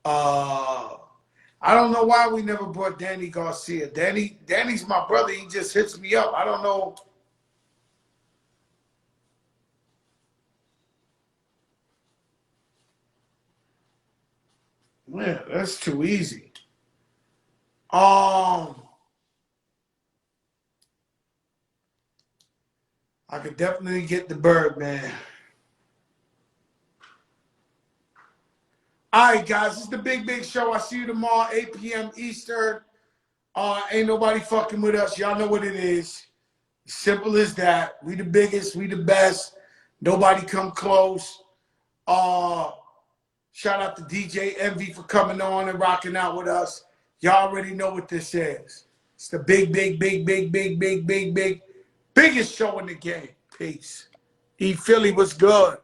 I don't know why we never brought Danny Garcia. Danny's my brother. He just hits me up. I don't know. Man, that's too easy. I could definitely get the bird, man. All right, guys, this is the Big Show. I'll see you tomorrow, 8 p.m. Eastern. Ain't nobody fucking with us. Y'all know what it is. Simple as that. We the biggest. We the best. Nobody come close. Shout out to DJ Envy for coming on and rocking out with us. Y'all already know what this is. It's the biggest show in the game. Peace. Philly was good.